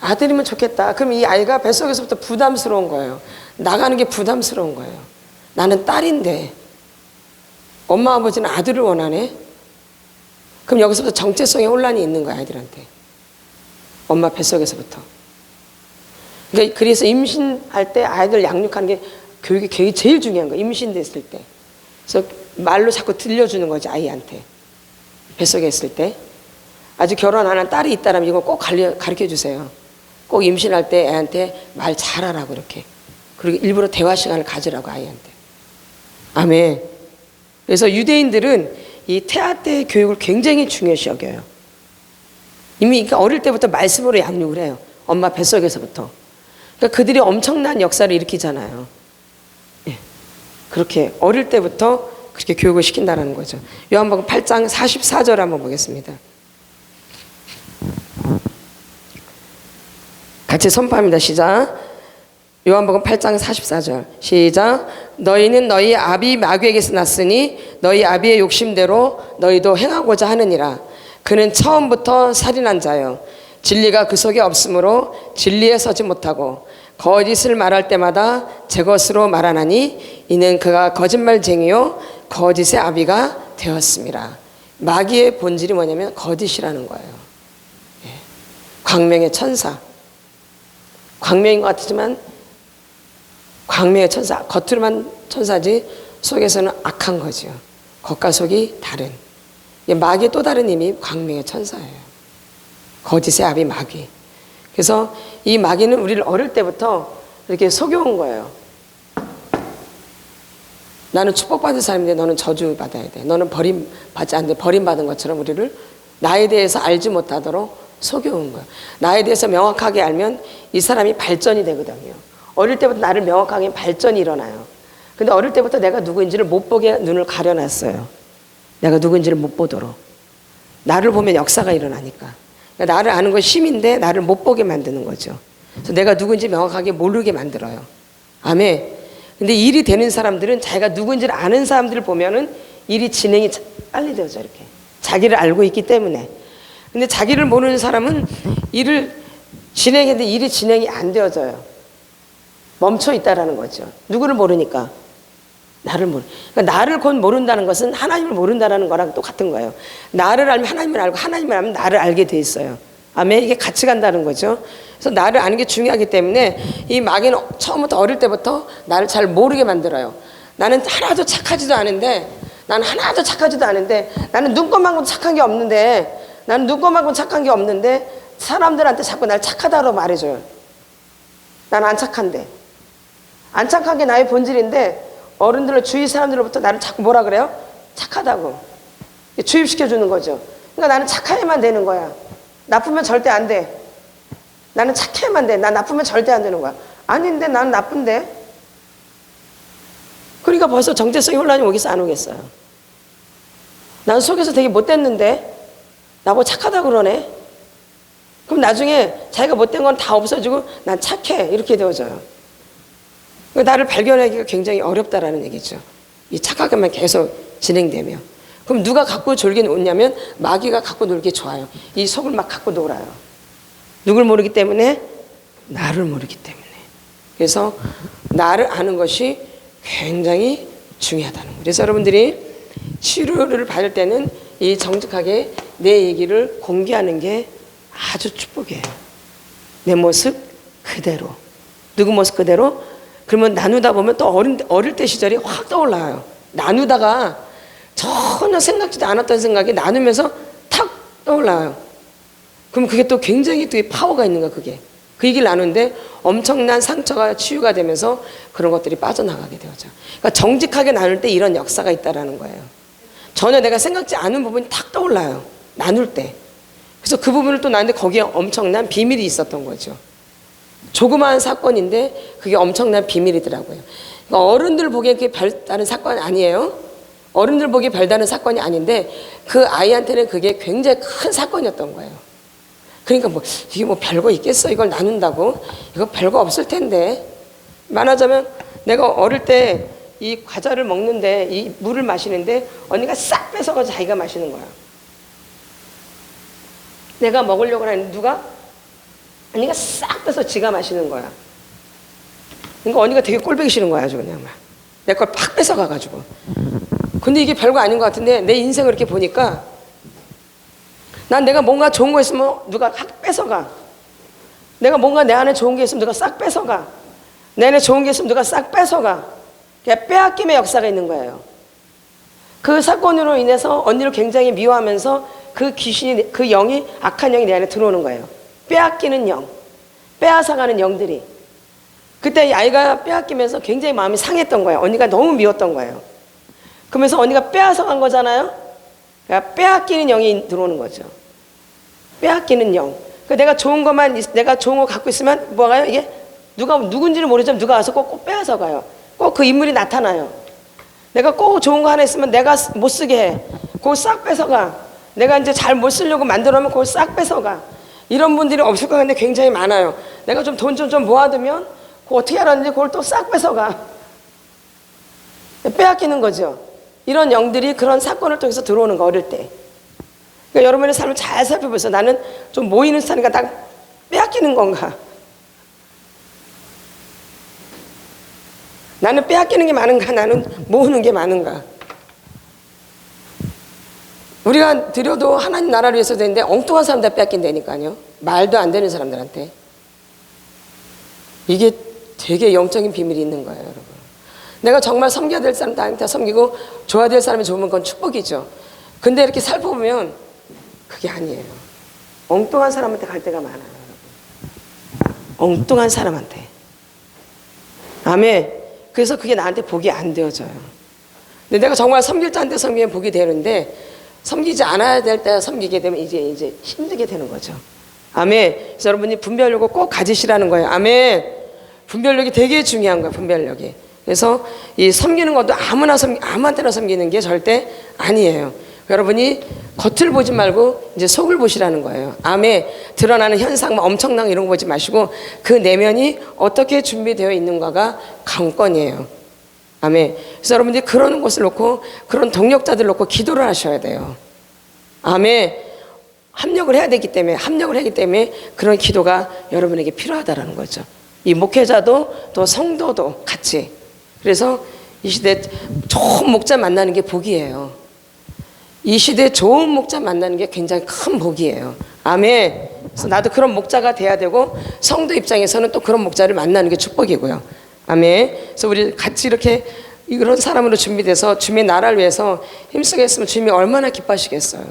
아들이면 좋겠다. 그럼 이 아이가 뱃속에서부터 부담스러운 거예요. 나가는 게 부담스러운 거예요. 나는 딸인데 엄마 아버지는 아들을 원하네. 그럼 여기서부터 정체성의 혼란이 있는 거야, 아이들한테. 엄마 뱃속에서부터. 그러니까 그래서 임신할 때 아이들 양육하는 게 교육이 제일 중요한 거야, 임신됐을 때. 그래서 말로 자꾸 들려주는 거지, 아이한테. 뱃속에 있을 때. 아직 결혼 안 한 딸이 있다면 이거 꼭 가르쳐 주세요. 꼭 임신할 때 애한테 말 잘하라고 이렇게. 그리고 일부러 대화 시간을 가지라고, 아이한테. 아멘. 그래서 유대인들은 이 태아 때 교육을 굉장히 중요시 여겨요. 이미 어릴 때부터 말씀으로 양육을 해요. 엄마 뱃속에서부터. 그러니까 그들이 엄청난 역사를 일으키잖아요. 예. 그렇게 어릴 때부터 그렇게 교육을 시킨다는 거죠. 요한복음 8장 44절 한번 보겠습니다. 같이 선포합니다. 시작. 요한복음 8장 44절 시작. 너희는 너희 아비 마귀에게서 났으니 너희 아비의 욕심대로 너희도 행하고자 하느니라. 그는 처음부터 살인한 자요 진리가 그 속에 없으므로 진리에 서지 못하고 거짓을 말할 때마다 제 것으로 말하나니 이는 그가 거짓말쟁이요 거짓의 아비가 되었습니다. 마귀의 본질이 뭐냐면 거짓이라는 거예요. 예. 광명의 천사. 광명인 것 같지만 광명의 천사, 겉으로만 천사지 속에서는 악한 거죠. 겉과 속이 다른. 마귀의 또 다른 이름이 광명의 천사예요. 거짓의 아비 마귀. 그래서 이 마귀는 우리를 어릴 때부터 이렇게 속여온 거예요. 나는 축복받은 사람인데 너는 저주받아야 돼. 너는 버림받지 않는데 버림받은 것처럼 우리를 나에 대해서 알지 못하도록 속여온 거예요. 나에 대해서 명확하게 알면 이 사람이 발전이 되거든요. 어릴 때부터 나를 명확하게 발전이 일어나요. 근데 어릴 때부터 내가 누구인지를 못 보게 눈을 가려놨어요. 내가 누구인지를 못 보도록. 나를 보면 역사가 일어나니까. 그러니까 나를 아는 건 힘인데 나를 못 보게 만드는 거죠. 그래서 내가 누구인지 명확하게 모르게 만들어요. 아멘. 근데 일이 되는 사람들은 자기가 누구인지를 아는 사람들을 보면은 일이 진행이 빨리 되어져, 이렇게. 자기를 알고 있기 때문에. 근데 자기를 모르는 사람은 일을 진행했는데 일이 진행이 안 되어져요. 멈춰 있다라는 거죠. 누구를 모르니까. 그러니까 나를 곧 모른다는 것은 하나님을 모른다는 거랑 똑같은 거예요. 나를 알면 하나님을 알고 하나님을 알면 나를 알게 돼 있어요. 아멘. 이게 같이 간다는 거죠. 그래서 나를 아는 게 중요하기 때문에 이 마귀는 처음부터 어릴 때부터 나를 잘 모르게 만들어요. 나는 하나도 착하지도 않은데 나는 눈곱만큼 착한 게 없는데 사람들한테 자꾸 날 착하다고 말해줘요. 난 안 착한데. 안 착한 게 나의 본질인데 어른들 주위 사람들로부터 나를 자꾸 뭐라 그래요? 착하다고 주입시켜주는 거죠. 그러니까 나는 착해야만 되는 거야. 나쁘면 절대 안 돼. 나는 착해야만 돼. 나 나쁘면 절대 안 되는 거야. 아닌데 나는 나쁜데. 그러니까 벌써 정체성이 혼란이 오겠어 안 오겠어요? 난 속에서 되게 못됐는데 나보고 착하다고 그러네. 그럼 나중에 자기가 못된 건 다 없어지고 난 착해 이렇게 되어져요. 나를 발견하기가 굉장히 어렵다라는 얘기죠. 이 착각만 계속 진행되면. 그럼 누가 갖고 졸게 놀냐면 마귀가 갖고 놀기 좋아요. 이 속을 막 갖고 놀아요. 누굴 모르기 때문에? 나를 모르기 때문에. 그래서 나를 아는 것이 굉장히 중요하다는 거예요. 그래서 여러분들이 치료를 받을 때는 이 정직하게 내 얘기를 공개하는 게 아주 축복이에요. 내 모습 그대로. 누구 모습 그대로? 그러면 나누다 보면 또 어릴 때 시절이 확 떠올라요. 나누다가 전혀 생각지도 않았던 생각이 나누면서 탁 떠올라요. 그럼 그게 또 굉장히 또 파워가 있는 거야, 그게. 그 얘기를 나누는데 엄청난 상처가 치유가 되면서 그런 것들이 빠져나가게 되어져. 그러니까 정직하게 나눌 때 이런 역사가 있다라는 거예요. 전혀 내가 생각지 않은 부분이 탁 떠올라요. 나눌 때. 그래서 그 부분을 또 나누는데 거기에 엄청난 비밀이 있었던 거죠. 조그마한 사건인데 그게 엄청난 비밀이더라고요. 그러니까 어른들 보기엔 그게 별다른 사건이 아니에요. 어른들 보기에 별다른 사건이 아닌데 그 아이한테는 그게 굉장히 큰 사건이었던 거예요. 그러니까 이게 별거 있겠어 이걸 나눈다고. 이거 별거 없을 텐데. 말하자면 내가 어릴 때 이 과자를 먹는데 이 물을 마시는데 언니가 싹 뺏어가지고 자기가 마시는 거야. 내가 먹으려고 하는데 누가? 언니가 싹 빼서 지가 마시는 거야. 그러니까 언니가 되게 꼴보기 싫은 거야 아주 그냥 막. 내 걸 팍 뺏어가가지고. 근데 이게 별거 아닌 것 같은데 내 인생을 이렇게 보니까 난 내가 뭔가 좋은 거 있으면 누가 확 뺏어가. 내가 뭔가 내 안에 좋은 게 있으면 누가 싹 뺏어가. 내 안에 좋은 게 있으면 누가 싹 뺏어가. 그냥 빼앗김의 역사가 있는 거예요. 그 사건으로 인해서 언니를 굉장히 미워하면서 그 귀신이, 그 영이, 악한 영이 내 안에 들어오는 거예요. 빼앗기는 영, 빼앗아가는 영들이. 그때 이 아이가 빼앗기면서 굉장히 마음이 상했던 거예요. 언니가 너무 미웠던 거예요. 그러면서 언니가 빼앗아간 거잖아요. 그러니까 빼앗기는 영이 들어오는 거죠. 빼앗기는 영. 그러니까 내가 좋은 것만, 내가 좋은 거 갖고 있으면 뭐가요? 이게 누가 누군지를 모르지만 누가 와서 꼭 빼앗아가요. 꼭 그 인물이 나타나요. 내가 꼭 좋은 거 하나 있으면 내가 못 쓰게 해. 그걸 싹 뺏어가. 내가 이제 잘 못 쓰려고 만들어놓으면 그걸 싹 뺏어가. 이런 분들이 없을 것 같은데 굉장히 많아요. 내가 좀 돈 좀 모아두면 그거 어떻게 알았는지 그걸 또 싹 뺏어가. 빼앗기는 거죠. 이런 영들이 그런 사건을 통해서 들어오는 거, 어릴 때. 그러니까 여러분의 삶을 잘 살펴보세요. 나는 좀 모이는 스타일이니까 딱 빼앗기는 건가? 나는 빼앗기는 게 많은가? 나는 모으는 게 많은가? 우리가 드려도 하나님 나라를 위해서 되는데 엉뚱한 사람들 빼앗긴다니까요. 말도 안 되는 사람들한테. 이게 되게 영적인 비밀이 있는 거예요, 여러분. 내가 정말 섬겨야 될 사람 나한테 섬기고 줘야 될 사람이 좋으면 그건 축복이죠. 근데 이렇게 살펴보면 그게 아니에요. 엉뚱한 사람한테 갈 때가 많아요, 여러분. 엉뚱한 사람한테. 아멘. 그래서 그게 나한테 복이 안 되어져요. 근데 내가 정말 섬길 자한테 섬기면 복이 되는데 섬기지 않아야 될 때 섬기게 되면 이제 힘들게 되는 거죠. 아멘. 그래서 여러분이 분별력을 꼭 가지시라는 거예요. 아멘. 분별력이 되게 중요한 거예요. 분별력이. 그래서 이 섬기는 것도 아무한테나 섬기는 게 절대 아니에요. 여러분이 겉을 보지 말고 이제 속을 보시라는 거예요. 아멘. 드러나는 현상, 엄청난 이런 거 보지 마시고 그 내면이 어떻게 준비되어 있는가가 관건이에요. 아멘. 그래서 여러분들이 그런 것을 놓고 그런 동력자들 놓고 기도를 하셔야 돼요. 아멘. 합력을 하기 때문에 그런 기도가 여러분에게 필요하다라는 거죠. 이 목회자도 또 성도도 같이. 그래서 이 시대 좋은 목자 만나는 게 복이에요. 이 시대에 좋은 목자 만나는 게 굉장히 큰 복이에요. 아멘. 그래서 나도 그런 목자가 돼야 되고 성도 입장에서는 또 그런 목자를 만나는 게 축복이고요. 아멘. 그래서 우리 같이 이렇게 이런 사람으로 준비돼서 주님의 나라를 위해서 힘쓰겠으면 주님이 얼마나 기뻐하시겠어요.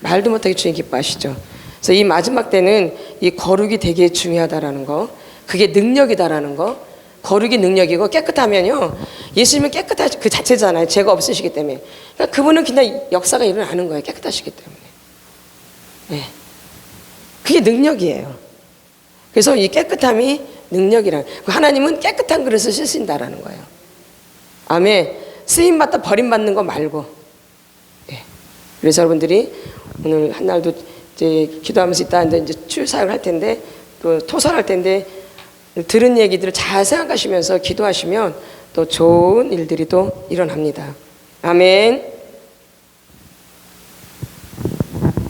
말도 못하게 주님 기뻐하시죠. 그래서 이 마지막 때는 이 거룩이 되게 중요하다라는 거, 그게 능력이다라는 거. 거룩이 능력이고 깨끗하면요, 예수님은 깨끗하시 그 자체잖아요. 죄가 없으시기 때문에. 그러니까 그분은 그냥 역사가 일어나는 거예요. 깨끗하시기 때문에. 네. 그게 능력이에요. 그래서 이 깨끗함이 능력이라는, 하나님은 깨끗한 그릇을 쓰신다라는 거예요. 아멘. 쓰임받다 버림받는 거 말고. 네. 그래서 여러분들이 오늘 한날도 이제 기도하면서 있다 이제 출사역을 할 텐데 또 토설할 텐데 들은 얘기들을 잘 생각하시면서 기도하시면 또 좋은 일들이 또 일어납니다. 아멘.